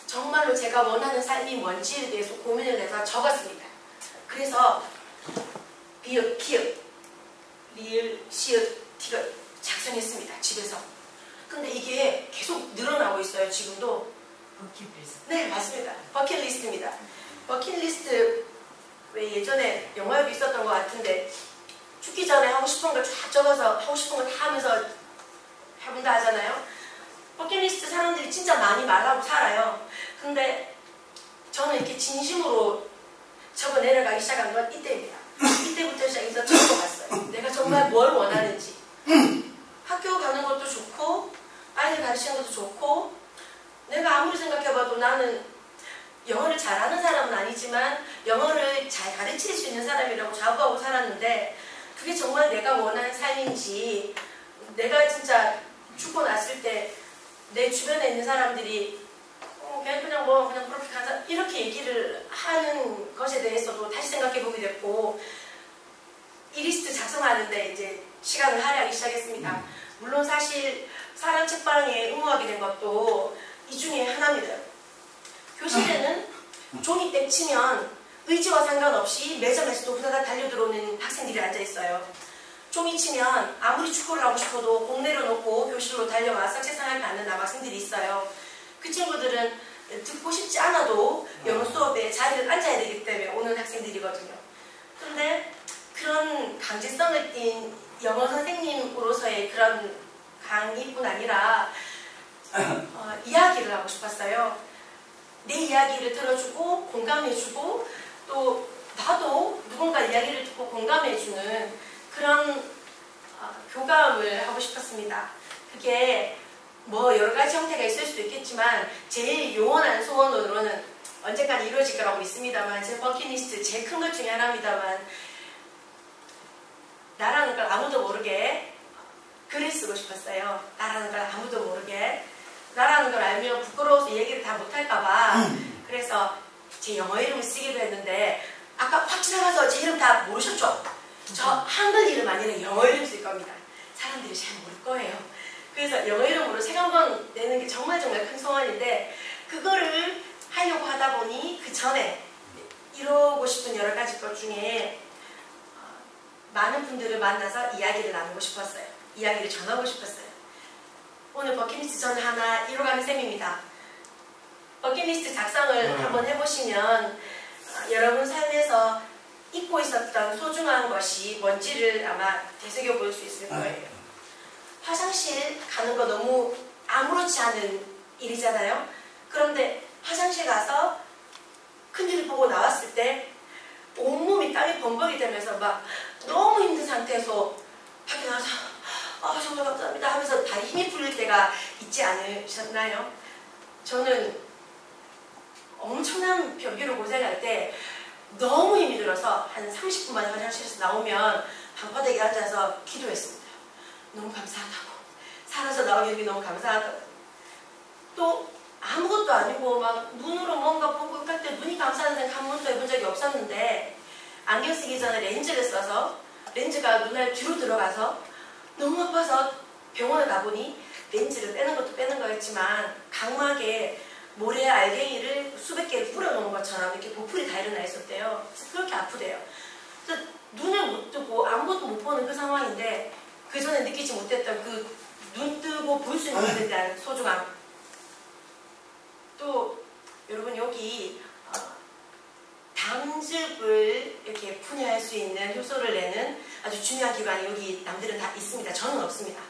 정말로 제가 원하는 삶이 뭔지에 대해서 고민을 해서 적었습니다. 그래서 비읍, 키읍, 리을, 시읍, 티읍 작성했습니다. 집에서. 근데 이게 계속 늘어나고 있어요. 지금도. 버킷리스트. 네, 맞습니다. 버킷리스트입니다. 버킷리스트, 왜 예전에 영화에도 있었던 것 같은데 죽기 전에 하고 싶은 걸 쫙 적어서 하고 싶은 걸 다 하면서 해본다 하잖아요. 버킷리스트 사람들이 진짜 많이 말하고 살아요. 근데 저는 이렇게 진심으로 적어 내려가기 시작한 건 이때입니다. 이때부터 시작해서 적어봤어요. 내가 정말 뭘 원하는지. 학교 가는 것도 좋고 아이들 가르치는 것도 좋고, 내가 아무리 생각해봐도 나는 영어를 잘하는 사람은 아니지만 영어를 잘 가르칠 수 있는 사람이라고 자부하고 살았는데, 그게 정말 내가 원하는 삶인지, 내가 진짜 죽고 났을 때 내 주변에 있는 사람들이 그냥 그렇게 가자 이렇게 얘기를 하는 것에 대해서도 다시 생각해 보게 됐고, 이 리스트 작성하는데 이제 시간을 할애하기 시작했습니다. 물론 사실 사람 책방에 응모하게 된 것도 이 중에 하나입니다. 교실에는 종이 땡치면 의지와 상관없이 매점에서도 후다닥 달려들어오는 학생들이 앉아있어요. 종이 치면 아무리 축구를 하고 싶어도 공 내려놓고 교실로 달려와서 책상 앞에 앉는 남학생들이 있어요. 그 친구들은 듣고 싶지 않아도 영어 수업에 자리를 앉아야 되기 때문에 오는 학생들이거든요. 그런데 그런 강제성을 띈 영어 선생님으로서의 그런 강의뿐 아니라 이야기를 하고 싶었어요. 내 이야기를 들어주고 공감해주고, 또 나도 누군가 이야기를 듣고 공감해주는 그런 교감을 하고 싶었습니다. 그게 뭐 여러 가지 형태가 있을 수도 있겠지만 제일 요원한 소원으로는 언젠간 이루어질 거라고 믿습니다만, 제 버킷리스트 제일 큰 것 중에 하나입니다만, 나라는 걸 아무도 모르게 글을 쓰고 싶었어요. 나라는 걸 아무도 모르게. 나라는 걸 알면 부끄러워서 얘기를 다 못할까봐. 그래서 제 영어 이름을 쓰기로 했는데, 아까 확 지나가서 제 이름 다 모르셨죠? 저 한글 이름 아니라 영어 이름 쓸 겁니다. 사람들이 잘 모를 거예요. 그래서 영어 이름으로 책 한 권 내는 게 정말 큰 소원인데, 그거를 하려고 하다 보니 그 전에 이루고 싶은 여러 가지 것 중에 많은 분들을 만나서 이야기를 나누고 싶었어요. 이야기를 전하고 싶었어요. 오늘 버킷리스트 전 하나 이뤄가는 셈입니다. 버킷리스트 작성을 한번 해보시면 여러분 삶에서 잊고 있었던 소중한 것이 뭔지를 아마 되새겨 볼 수 있을 거예요. 화장실 가는 거 너무 아무렇지 않은 일이잖아요. 그런데 화장실 가서 큰일을 보고 나왔을 때 온몸이 땀이 범벅이 되면서 막 너무 힘든 상태에서 밖에 나와서 아 정말 감사합니다 하면서 다리 힘이 풀릴 때가 있지 않으셨나요? 저는 엄청난 변비로 고생할 때 너무 힘이 들어서 한 30분 만에 화장실에서 나오면 방바닥에 앉아서 기도했습니다. 너무 감사하다고. 살아서 나오기 너무 감사하다고. 또 아무것도 아니고 막 눈으로 뭔가 보고 할 때 눈이 감사하다는 한 번도 해본 적이 없었는데 안경 쓰기 전에 렌즈를 써서 렌즈가 눈알 뒤로 들어가서 너무 아파서 병원에 가보니 렌즈를 빼는 것도 빼는 거였지만 각막에 모래 알갱이를 수백 개를 뿌려놓은 것처럼 이렇게 보풀이 다 일어나 있었대요. 그래서 그렇게 아프대요. 그래서 눈을 못 뜨고 아무것도 못 보는 그 상황인데 그 전에 느끼지 못했던 그 눈 뜨고 볼 수 있는 것에 대한 소중함. 또 여러분 여기 담즙을 이렇게 분해할 수 있는 효소를 내는 아주 중요한 기관이 여기 남들은 다 있습니다. 저는 없습니다.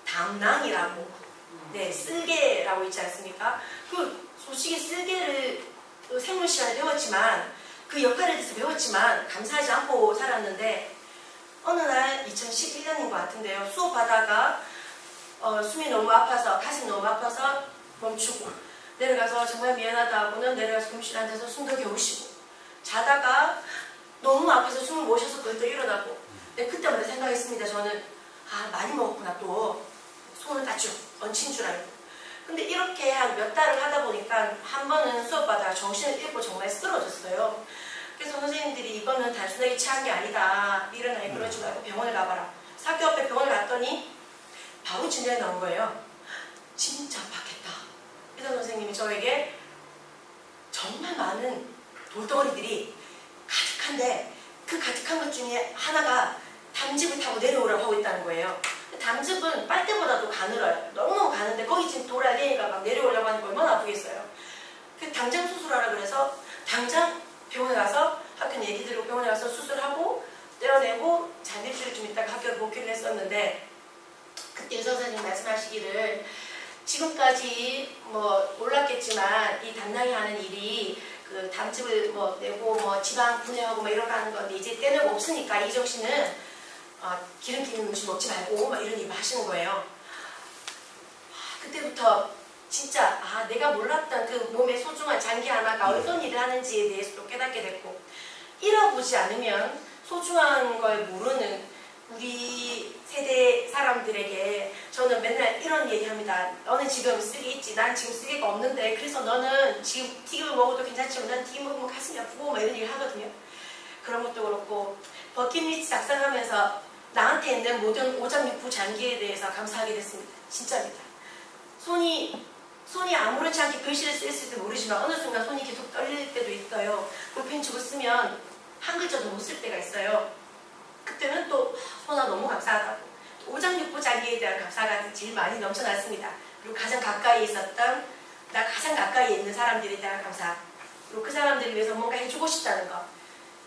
담낭이라고 네 쓸개라고 있지 않습니까? 그 솔직히 쓸개를 생물 시간에 배웠지만 그 역할에 대해서 배웠지만 감사하지 않고 살았는데 어느 날 2011년인 것 같은데요. 수업하다가 숨이 너무 아파서 가슴이 너무 아파서 멈추고 내려가서 정말 미안하다 하고는 내려가서 교무실에 앉아서 숨도 겨우 쉬고 자다가 너무 아파서 숨을 못 쉬어서 그때 일어나고 근데 그때마다 생각했습니다. 저는 아 많이 먹었구나 또 손을 다 쭉 얹힌 줄 알고 근데 이렇게 한 몇 달을 하다 보니까 한 번은 수업받다가 정신을 잃고 정말 쓰러졌어요. 그래서 선생님들이 이거는 단순하게 체한 게 아니다. 이런 아이 그러지 말고 병원에 가봐라. 학교 앞에 병원에 갔더니 바로 진단이 나온 거예요. 진짜 아팠겠다. 의사 선생님이 저에게 정말 많은 돌덩어리들이 가득한데 그 가득한 것 중에 하나가 담즙을 타고 내려오라고 하고 있다는 거예요. 담즙은 빨대보다도 가늘어요. 너무너무 가는데 거기 지금 돌아다니니까 막 내려오려고 하니까 얼마나 아프겠어요. 그래서 당장 수술하라 그래서 당장 병원에 가서 학교 얘기 들고 병원에 가서 수술하고 떼어내고 잔입술을 좀 있다가 학교를 복귀를 했었는데 그때 의사 선생님 말씀하시기를 지금까지 뭐 몰랐겠지만 이 담낭이 하는 일이 그 담즙을 뭐 내고 뭐 지방 분해하고 뭐 이렇게 하는 건데 이제 떼내고 없으니까 이정 씨는 기름기 있는 음식 먹지 말고 막 이런 일을 하시는 거예요. 그때부터 진짜 내가 몰랐던 그 몸의 소중한 장기 하나가 어떤 일을 하는지에 대해서 또 깨닫게 됐고 잃어보지 않으면 소중한 걸 모르는 우리 세대 사람들에게 저는 맨날 이런 얘기합니다. 너는 지금 쓰기 있지. 난 지금 쓰기가 없는데 그래서 너는 지금 튀김을 먹어도 괜찮지만 난 튀김 먹으면 가슴이 아프고 막 이런 얘기를 하거든요. 그런 것도 그렇고 버킷리스트 작성하면서 나한테 있는 모든 오장육부 장기에 대해서 감사하게 됐습니다. 진짜입니다. 손이 아무렇지 않게 글씨를 쓸지도 모르지만 어느 순간 손이 계속 떨릴 때도 있어요. 볼펜집을 쓰면 한 글자도 못 쓸 때가 있어요. 그때는 또 소나 너무 감사하다고 오장육부 장기에 대한 감사가 제일 많이 넘쳐났습니다. 그리고 가장 가까이 있었던 나 가장 가까이 있는 사람들에 대한 감사 그리고 그 사람들을 위해서 뭔가 해주고 싶다는 것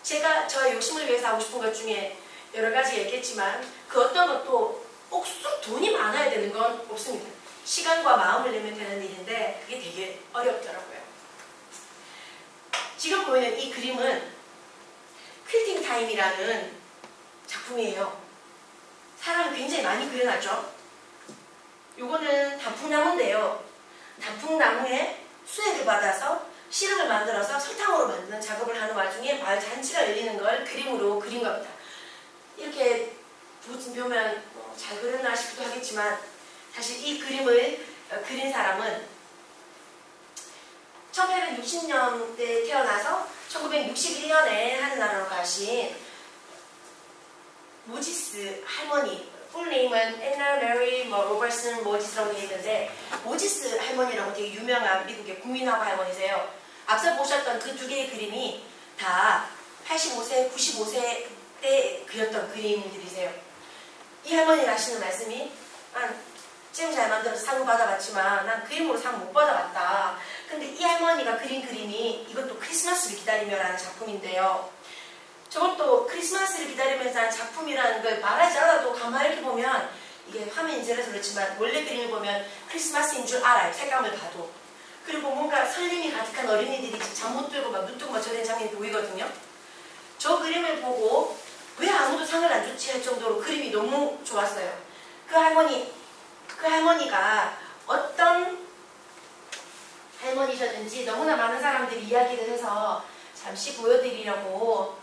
제가 저의 욕심을 위해서 하고 싶은 것 중에 여러 가지 얘기했지만 그 어떤 것도 옥수 돈이 많아야 되는 건 없습니다. 시간과 마음을 내면 되는 일인데 그게 되게 어렵더라고요. 지금 보이는 이 그림은 퀼팅 타임이라는 작품이에요. 사람이 굉장히 많이 그려놨죠. 요거는 단풍나무인데요. 단풍나무에 수액을 받아서 시럽을 만들어서 설탕으로 만드는 작업을 하는 와중에 마을 잔치가 열리는 걸 그림으로 그린 겁니다. 이렇게 보면 잘 그렸나 싶기도 하겠지만 사실 이 그림을 그린 사람은 1860년대에 태어나서 1961년에 하늘나라로 가신 모지스 할머니, 풀네임은 애나 메리 로버슨 모지스라고 되어 있는데 모지스 할머니라고 되게 유명한 미국의 국민화가 할머니세요. 앞서 보셨던 그 두 개의 그림이 다 85세, 95세 때 그렸던 그림들이세요. 이 할머니가 하시는 말씀이 잼 잘 만들어서 상을 받아봤지만 난 그림으로 상 못 받아봤다. 근데 이 할머니가 그린 그림이 이것도 크리스마스를 기다리며 라는 작품인데요. 저것도 크리스마스를 기다리면서 한 작품이라는 걸 말하지 않아도 가만히 이렇게 보면 이게 화면 인쇄라서 그렇지만 원래 그림을 보면 크리스마스인 줄 알아요. 색감을 봐도. 그리고 뭔가 설렘이 가득한 어린이들이 잠 못 들고 막 눈 뜨고 막 저런 장면이 보이거든요. 저 그림을 보고 왜 아무도 상을 안 줬지 할 정도로 그림이 너무 좋았어요. 그 할머니가 어떤 할머니셨는지 너무나 많은 사람들이 이야기를 해서 잠시 보여드리려고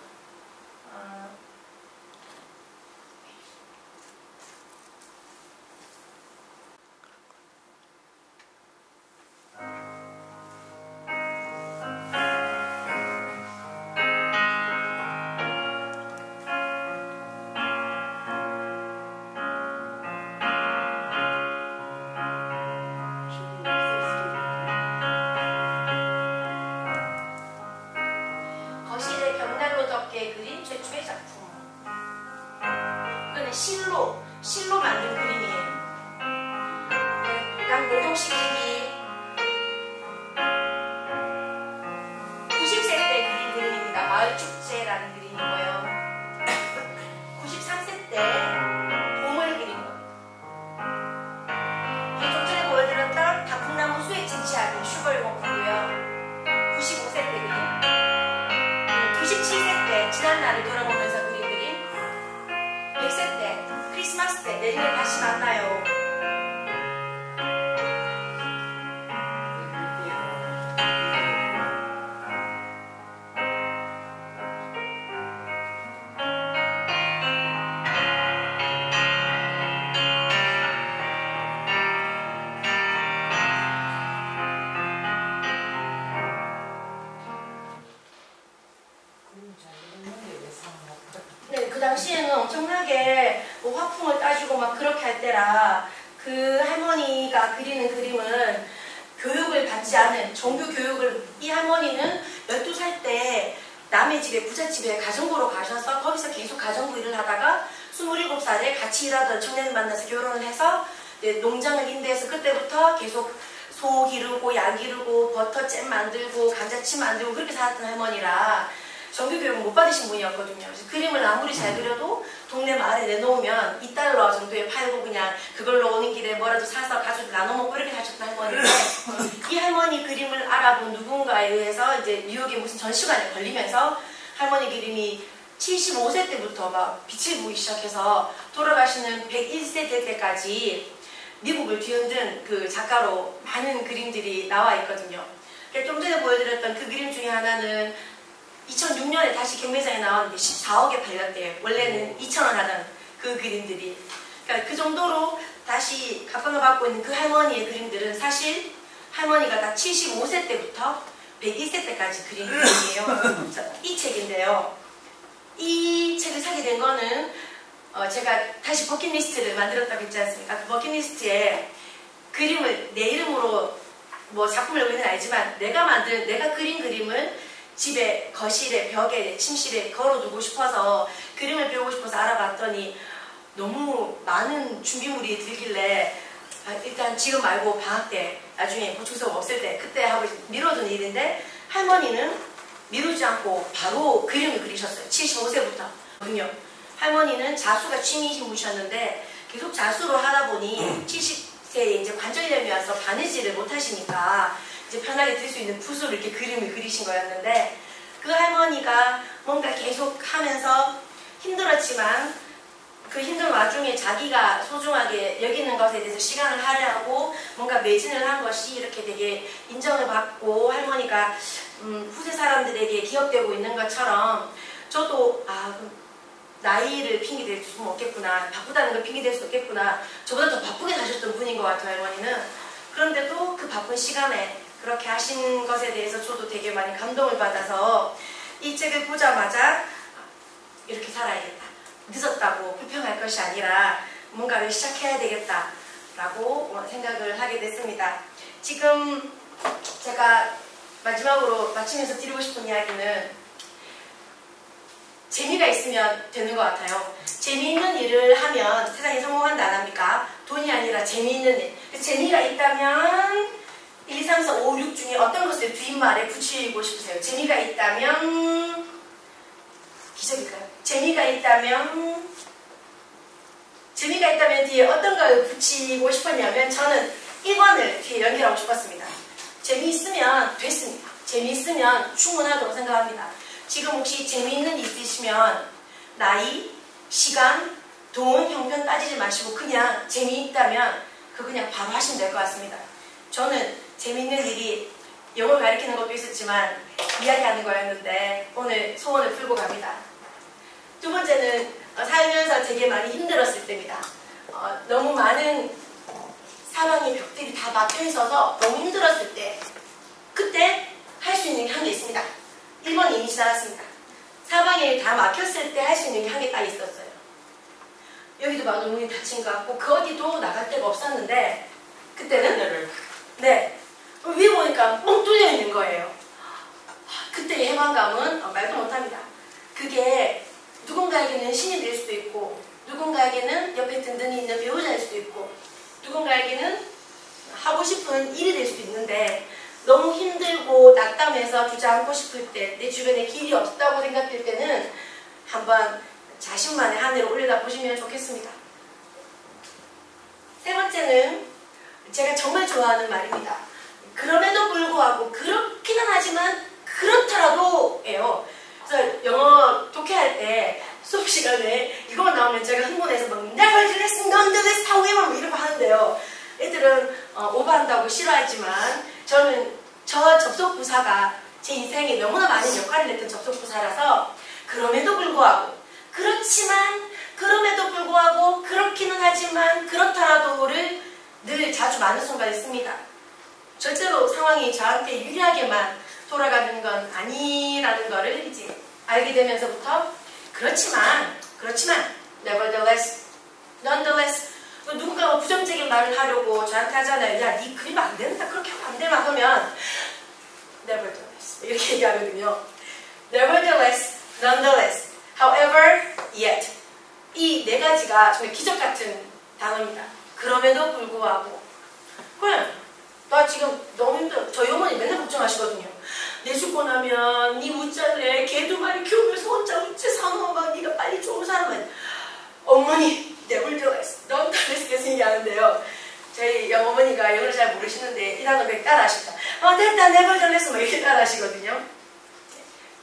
거실에 벽난로 덮개 그린 최초의 작품. 이거는 실로 만든 그림이에요. 양 목욕시키기 90세 때 그린 그림입니다. 마을축제라는 그림이고요. 93세 때 봄을 그린 겁니다. 이게 좀 전에 보여드렸던 단풍나무 수액 쟁취하기 슈걸워크고요. 95세 때 그림. 97세 때 지난 날을 돌아보면서 그린 그림. 100세 때 크리스마스 때 내년에 다시 만나요. 네, 그 당시에는 엄청나게 뭐 화풍을 따지고 막 그렇게 할 때라 그 할머니가 그리는 그림은 교육을 받지 않은 종교 교육을 이 할머니는 12살 때 남의 집에 부잣집에 가정부로 가셔서 거기서 계속 가정부 일을 하다가 27살에 같이 일하던 청년을 만나서 결혼을 해서 농장을 임대해서 그때부터 계속 소 기르고 양 기르고 버터잼 만들고 감자칩 만들고 그렇게 살았던 할머니라 정규교육을 못 받으신 분이었거든요. 그래서 그림을 아무리 잘 그려도 동네 마을에 내놓으면 $2 정도에 팔고 그냥 그걸로 오는 길에 뭐라도 사서 가족들 나눠 먹고 이렇게 하셨던 할머니인데 이 할머니 그림을 알아본 누군가에 의해서 이제 뉴욕에 무슨 전시관에 걸리면서 할머니 그림이 75세 때부터 막 빛을 보이기 시작해서 돌아가시는 101세 될 때까지 미국을 뒤흔든 그 작가로 많은 그림들이 나와 있거든요. 좀 전에 보여드렸던 그 그림 중에 하나는 2006년에 다시 경매장에 나왔는데 14억에 팔렸대요. 원래는 2,000원 하던 그 그림들이. 그러니까 그 정도로 다시 각광을 받고 있는 그 할머니의 그림들은 사실 할머니가 다 75세 때부터 101세 때까지 그린 그림이에요. 이 책인데요. 이 책을 사게 된 거는 제가 다시 버킷리스트를 만들었다고 했지 않습니까? 그 버킷리스트에 그림을 내 이름으로 뭐 작품을 여기는 알지만 내가 그린 그림을 집에, 거실에, 벽에, 침실에 걸어두고 싶어서 그림을 배우고 싶어서 알아봤더니 너무 많은 준비물이 들길래 일단 지금 말고 방학 때 나중에 보충 수업 없을 때 그때 하고 미뤄둔 일인데 할머니는 미루지 않고 바로 그림을 그리셨어요. 75세부터. 할머니는 자수가 취미이신 분이셨는데 계속 자수로 하다 보니 70세에 이제 관절염이 와서 바느질을 못 하시니까 이제 편하게 들 수 있는 붓으로 이렇게 그림을 그리신 거였는데 그 할머니가 뭔가 계속 하면서 힘들었지만 그 힘든 와중에 자기가 소중하게 여기는 것에 대해서 시간을 할애하고 뭔가 매진을 한 것이 이렇게 되게 인정을 받고 할머니가 후세 사람들에게 기억되고 있는 것처럼 저도 나이를 핑계댈 수는 없겠구나, 바쁘다는 걸 핑계댈 수 없겠구나, 저보다 더 바쁘게 사셨던 분인 것 같아요. 할머니는. 그런데도 그 바쁜 시간에 그렇게 하신 것에 대해서 저도 되게 많이 감동을 받아서 이 책을 보자마자 이렇게 살아야겠다, 늦었다고 불평할 것이 아니라 뭔가를 시작해야 되겠다라고 생각을 하게 됐습니다. 지금 제가 마지막으로 마치면서 드리고 싶은 이야기는 재미가 있으면 되는 것 같아요. 재미있는 일을 하면 세상에 성공한다 안 합니까? 돈이 아니라 재미있는 일. 재미가 있다면 1, 2, 3, 4, 5, 6 중에 어떤 것을 뒷말에 붙이고 싶으세요? 재미가 있다면 기적일까요? 재미가 있다면 재미가 있다면 뒤에 어떤 걸 붙이고 싶었냐면 저는 1번을 뒤에 연결하고 싶었습니다. 재미있으면 됐습니다. 재미있으면 충분하다고 생각합니다. 지금 혹시 재미있는 일 있으시면 나이, 시간, 돈, 형편 따지지 마시고 그냥 재미있다면 그거 그냥 바로 하시면 될 것 같습니다. 저는 재미있는 일이 영어 가르치는 것도 있었지만 이야기하는 거였는데 오늘 소원을 풀고 갑니다. 두 번째는 살면서 되게 많이 힘들었을 때입니다. 너무 많은 사방의 벽들이 다 막혀 있어서 너무 힘들었을 때 그때 할 수 있는 게 한 개 있습니다. 1번 이미 지나갔습니다. 사방에 다 막혔을 때 할 수 있는 게 한 개 딱 있었어요. 여기도 막 문이 닫힌 것 같고 그 어디도 나갈 데가 없었는데 그때는 네 위에 보니까 뻥 뚫려 있는 거예요. 그때의 해방감은 말도 못합니다. 그게 누군가에게는 신이 될 수도 있고 누군가에게는 옆에 든든히 있는 배우자일 수도 있고 누군가에게는 하고 싶은 일이 될 수도 있는데 너무 힘들고 낙담해서 주저앉고 싶을 때 내 주변에 길이 없다고 생각될 때는 한번 자신만의 한 해를 올려다 보시면 좋겠습니다. 세 번째는 제가 정말 좋아하는 말입니다. 그럼에도 불구하고 그렇기는 하지만 그렇더라도 예요. 그래서 영어 독해할 때 수업 시간에 이거만 나오면 제가 흥분해서 막 nevertheless, nonetheless, however 뭐 이런 거 하는데요. 애들은 오버한다고 싫어하지만 저는 저 접속부사가 제 인생에 너무나 많은 역할을 했던 접속부사라서 그럼에도 불구하고 그렇지만 그럼에도 불구하고 그렇기는 하지만 그렇더라도를 늘 자주 많은 순간에 씁니다. 절대로 상황이 저한테 유리하게만 돌아가는 건 아니라는 거를 이제 알게 되면서부터 그렇지만 nevertheless, nonetheless 누군가가 부정적인 말을 하려고 저한테 하잖아요. 야, 네 그림 안 된다. 그렇게 하면 안 되나 하면 nevertheless 이렇게 얘기하거든요. nevertheless, nonetheless, however, yet 이 네 가지가 정말 기적 같은 단어입니다. 그럼에도 불구하고 그래 나 지금 너무 힘들어. 저희 어머니 맨날 걱정하시거든요. 내 죽고 나면 네 웃잘래 개 두 마리 키우면서 혼자 우째 사놓아봐. 네가 빨리 좋은 사람은 어머니 nevertheless, nonetheless 계속 얘기하는데요. 저희 어머니가 영어를 잘 모르시는데 이 단어 몇 따라 하십니다. 됐다 nevertheless 뭐 이렇게 따라 하시거든요.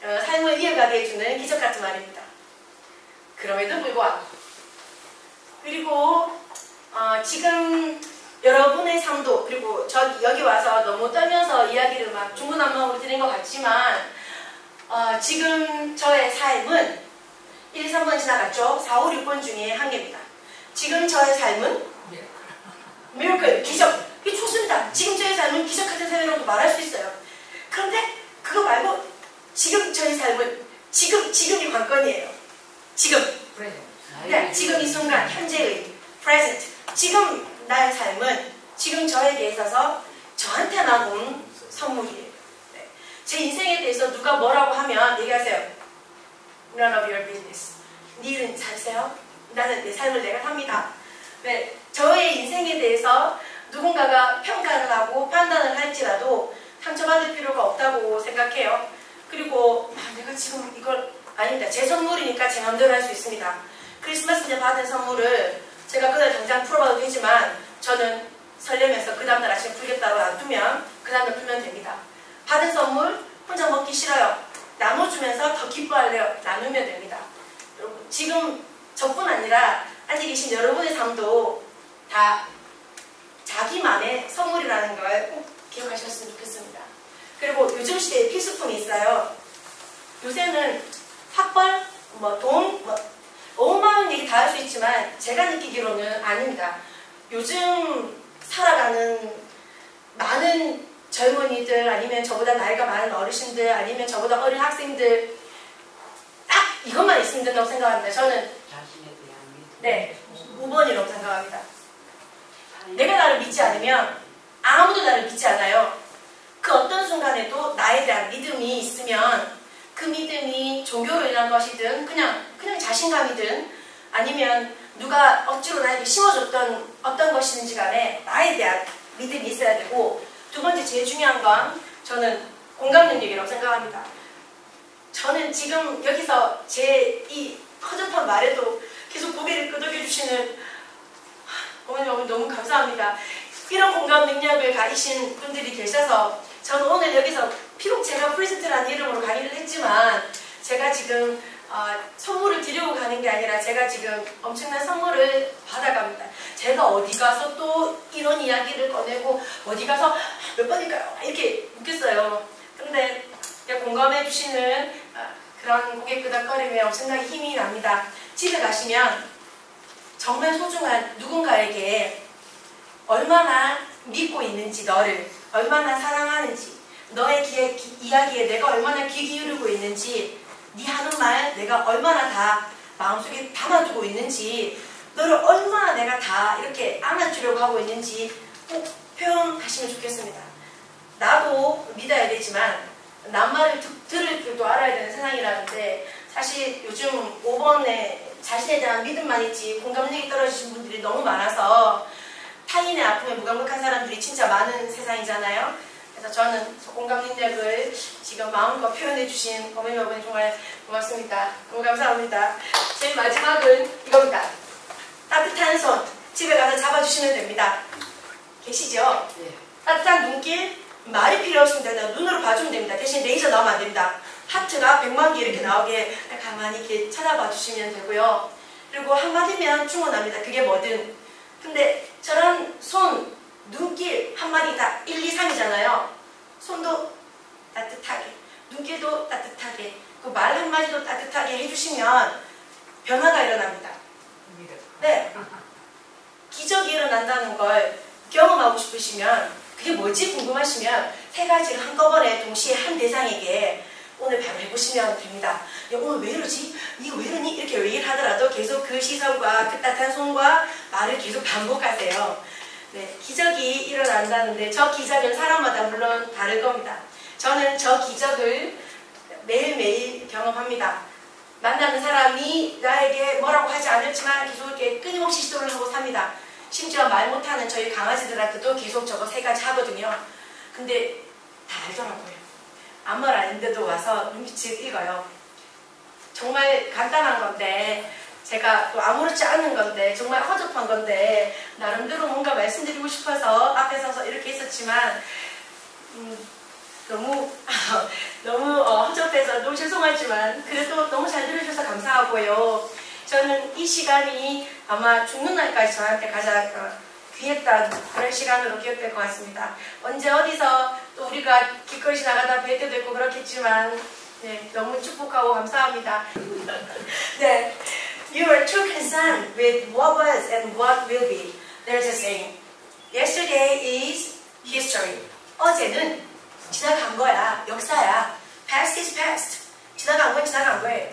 삶을 이어가게 해주는 기적 같은 말입니다. 그럼에도 불구하고 그리고 지금 여러분의 삶도 그리고 저 여기 와서 너무 떨면서 이야기를 막 중구난방으로 드린 것 같지만 지금 저의 삶은 1, 3번 지나갔죠. 4, 5, 6번 중에 한 개입니다. 지금 저의 삶은 미라클, 기적. 이게 좋습니다. 지금 저의 삶은 기적 같은 삶이라고 말할 수 있어요. 그런데 그거 말고 지금 저의 삶은 지금이 관건이에요. 지금. 네, 지금 이 순간 현재의 present. 지금 나의 삶은 지금 저에게 있어서 저한테만 온 선물이에요. 네. 제 인생에 대해서 누가 뭐라고 하면 얘기하세요. None of your business. 네 일은 잘하세요. 나는 내 삶을 내가 삽니다. 네, 저의 인생에 대해서 누군가가 평가를 하고 판단을 할지라도 상처받을 필요가 없다고 생각해요. 그리고 내가 지금 이걸 아닙니다. 제 선물이니까 제 마음대로 할 수 있습니다. 크리스마스 때 받은 선물을 제가 그날 당장 풀어봐도 되지만 저는 설레면서 그 다음날 아침에 풀겠다고 놔두면 그 다음날 풀면 됩니다. 받은 선물 혼자 먹기 싫어요. 나눠주면서 더 기뻐할래요. 나누면 됩니다. 여러분 지금 저뿐 아니라 앉아 계신 여러분의 삶도 다 자기만의 선물이라는 걸 꼭 기억하셨으면 좋겠습니다. 그리고 요즘 시대에 필수품이 있어요. 요새는 학벌, 돈, 어마어마한 얘기 다 할 수 있지만 제가 느끼기로는 아닙니다. 요즘 살아가는 많은 젊은이들 아니면 저보다 나이가 많은 어르신들 아니면 저보다 어린 학생들 딱 이것만 있으면 된다고 생각합니다. 저는 네, 5번이라고 생각합니다. 내가 나를 믿지 않으면 아무도 나를 믿지 않아요. 그 어떤 순간에도 나에 대한 믿음이 있으면 그 믿음이 종교로 인한 것이든 그냥 자신감이든 아니면 누가 억지로 나에게 심어줬던 어떤 것이든지 간에 나에 대한 믿음이 있어야 되고 두 번째 제일 중요한 건 저는 공감 능력이라고 생각합니다. 저는 지금 여기서 제 이 허접한 말에도 계속 고개를 끄덕여 주시는 어머니 너무 감사합니다. 이런 공감 능력을 가지신 분들이 계셔서 저는 오늘 여기서 비록 제가 프레젠트라는 이름으로 강의를 했지만 제가 지금 선물을 드리고 가는 게 아니라 제가 지금 엄청난 선물을 받아갑니다. 제가 어디 가서 또 이런 이야기를 꺼내고 어디 가서 몇 번일까요? 이렇게 묻겠어요. 그런데 공감해 주시는 그런 고개 끄덕거림에 엄청나게 힘이 납니다. 집에 가시면 정말 소중한 누군가에게 얼마나 믿고 있는지, 너를 얼마나 사랑하는지, 너의 이야기에 내가 얼마나 귀 기울이고 있는지, 네 하는 말 내가 얼마나 다 마음속에 담아두고 있는지, 너를 얼마나 내가 다 이렇게 안아주려고 하고 있는지 꼭 표현하시면 좋겠습니다. 나도 믿어야 되지만 남 말을 들을 줄도 알아야 되는 세상이라는데, 사실 요즘 5번에 자신에 대한 믿음만 있지 공감력이 떨어지신 분들이 너무 많아서 타인의 아픔에 무감각한 사람들이 진짜 많은 세상이잖아요. 그래서 저는 공감 능력을 지금 마음껏 표현해 주신 어머니 아버님 정말 고맙습니다. 너무 감사합니다. 제일 마지막은 이겁니다. 따뜻한 손 집에 가서 잡아주시면 됩니다. 계시죠? 네. 따뜻한 눈길, 말이 필요 없습니다. 눈으로 봐주면 됩니다. 대신 레이저 나오면 안 됩니다. 하트가 100만 개 이렇게 나오게 가만히 이렇게 찾아봐 주시면 되고요. 그리고 한마디면 충분합니다. 그게 뭐든. 근데 저런 손, 눈길 한마디 다 1, 2, 3이잖아요. 손도 따뜻하게, 눈길도 따뜻하게, 그 말 한마디도 따뜻하게 해주시면 변화가 일어납니다. 네. 기적이 일어난다는 걸 경험하고 싶으시면, 그게 뭐지 궁금하시면 3가지를 한꺼번에 동시에 한 대상에게 오늘 바로 해보시면 됩니다. 야, 오늘 왜 이러지? 이거 왜 이러니? 이렇게 얘기를 하더라도 계속 그 시선과 그 따뜻한 손과 말을 계속 반복하세요. 네, 기적이 일어난다는데 저 기적은 사람마다 물론 다를 겁니다. 저는 저 기적을 매일매일 경험합니다. 만나는 사람이 나에게 뭐라고 하지 않았지만 계속 이렇게 끊임없이 시도를 하고 삽니다. 심지어 말 못하는 저희 강아지들한테도 계속 저거 3가지 하거든요. 근데 다 알더라고요. 아무 말 아닌데도 와서 눈빛을 읽어요. 정말 간단한 건데, 제가 또 아무렇지 않은 건데, 정말 허접한 건데, 나름대로 뭔가 말씀드리고 싶어서 앞에 서서 이렇게 있었지만, 너무 허접해서 너무 죄송하지만, 그래도 너무 잘 들어주셔서 감사하고요. 저는 이 시간이 아마 죽는 날까지 저한테 가장 귀했던 그런 시간으로 기억될 것 같습니다. 언제 어디서 또 우리가 길거리 지나가다 뵐 때도 있고 그렇겠지만, 네, 너무 축복하고 감사합니다. 네, you are too concerned with what was and what will be. There's a saying. Yesterday is history. 어제는 지나간 거야, 역사야. Past is past. 지나간 건 지나간 거예요.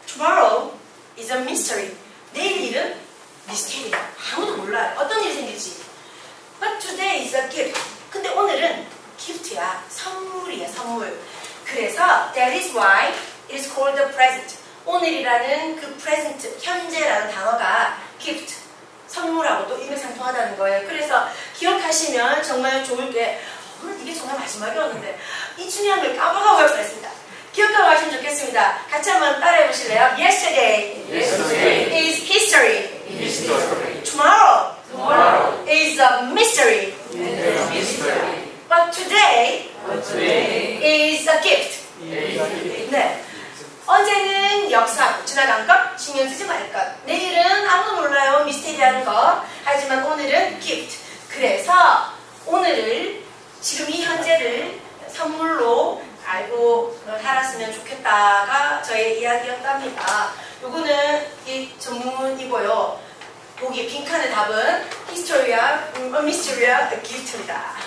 Tomorrow is a mystery. 내일 일은 미스테리야. 아무도 몰라요. 어떤 일이 생길지. But today is a gift. 근데 오늘은 기프트야. 선물이야, 선물. 그래서 that is why it is called the present. 오늘이라는 그 present, 현재라는 단어가 gift, 선물하고도 일맥상통하다는 거예요. 그래서 기억하시면 정말 좋을 게, 오늘 이게 정말 마지막이었는데 이 중요한 걸 까먹어갈 뻔했습니다. 기억하고 가시면 좋겠습니다. 같이 한번 따라해 보실래요? Yesterday is history. Tomorrow is a mystery. But today is a gift. 네. 어제는 역사, 지나간 것, 신경 쓰지 말 것. 내일은 아무도 몰라요, 미스테리한 것. 하지만 오늘은 gift. 그래서 오늘을, 지금 이 현재를 선물로 알고 살았으면 좋겠다가 저의 이야기였답니다. 요거는 이 전문이고요. 보기 빈칸의 답은 히스토리아, 미스테리아, 기프트입니다.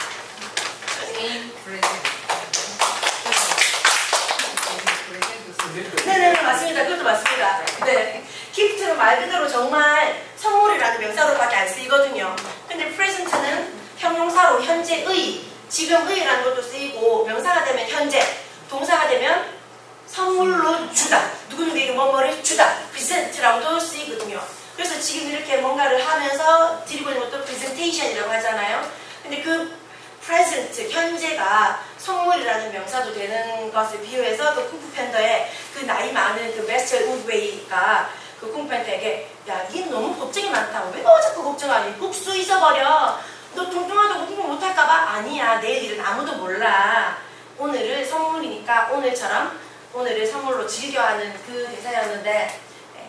네네, 맞습니다. 그것도 맞습니다. 네, 기프트는 말 그대로 정말 선물이라는 명사로밖에 안 쓰이거든요. 근데 프레젠트는 형용사로 현재의, 지금의라는 것도 쓰이고, 명사가 되면 현재, 동사가 되면 선물로 주다, 누구누구에게 뭐뭐를 주다, 프레젠트라고도 쓰이거든요. 그래서 지금 이렇게 뭔가를 하면서 드리고 있는 것도 프레젠테이션이라고 하잖아요. 근데 그 present, 현재가 선물이라는 명사도 되는 것을 비유해서 그 쿵푸 팬더의 그 나이 많은 그 메스터 우드웨이가 그 꿍팬한테게 야, 니 너무 걱정이 많다. 왜 너 자꾸 걱정하니? 국수 잊어버려. 너 뚱뚱하다고 공부 못할까봐? 아니야. 내일 일은 아무도 몰라. 오늘을 선물이니까 오늘처럼 오늘을 선물로 즐겨하는 그 대사였는데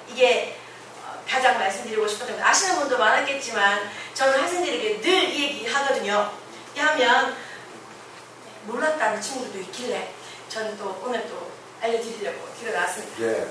이게 가장 말씀드리고 싶었던 거 아시는 분도 많았겠지만 저는 학생들에게 늘 이 얘기 하거든요. 하면 몰랐다는 친구들도 있길래 저는 또 오늘 또 알려드리려고 길어 나왔습니다. 예.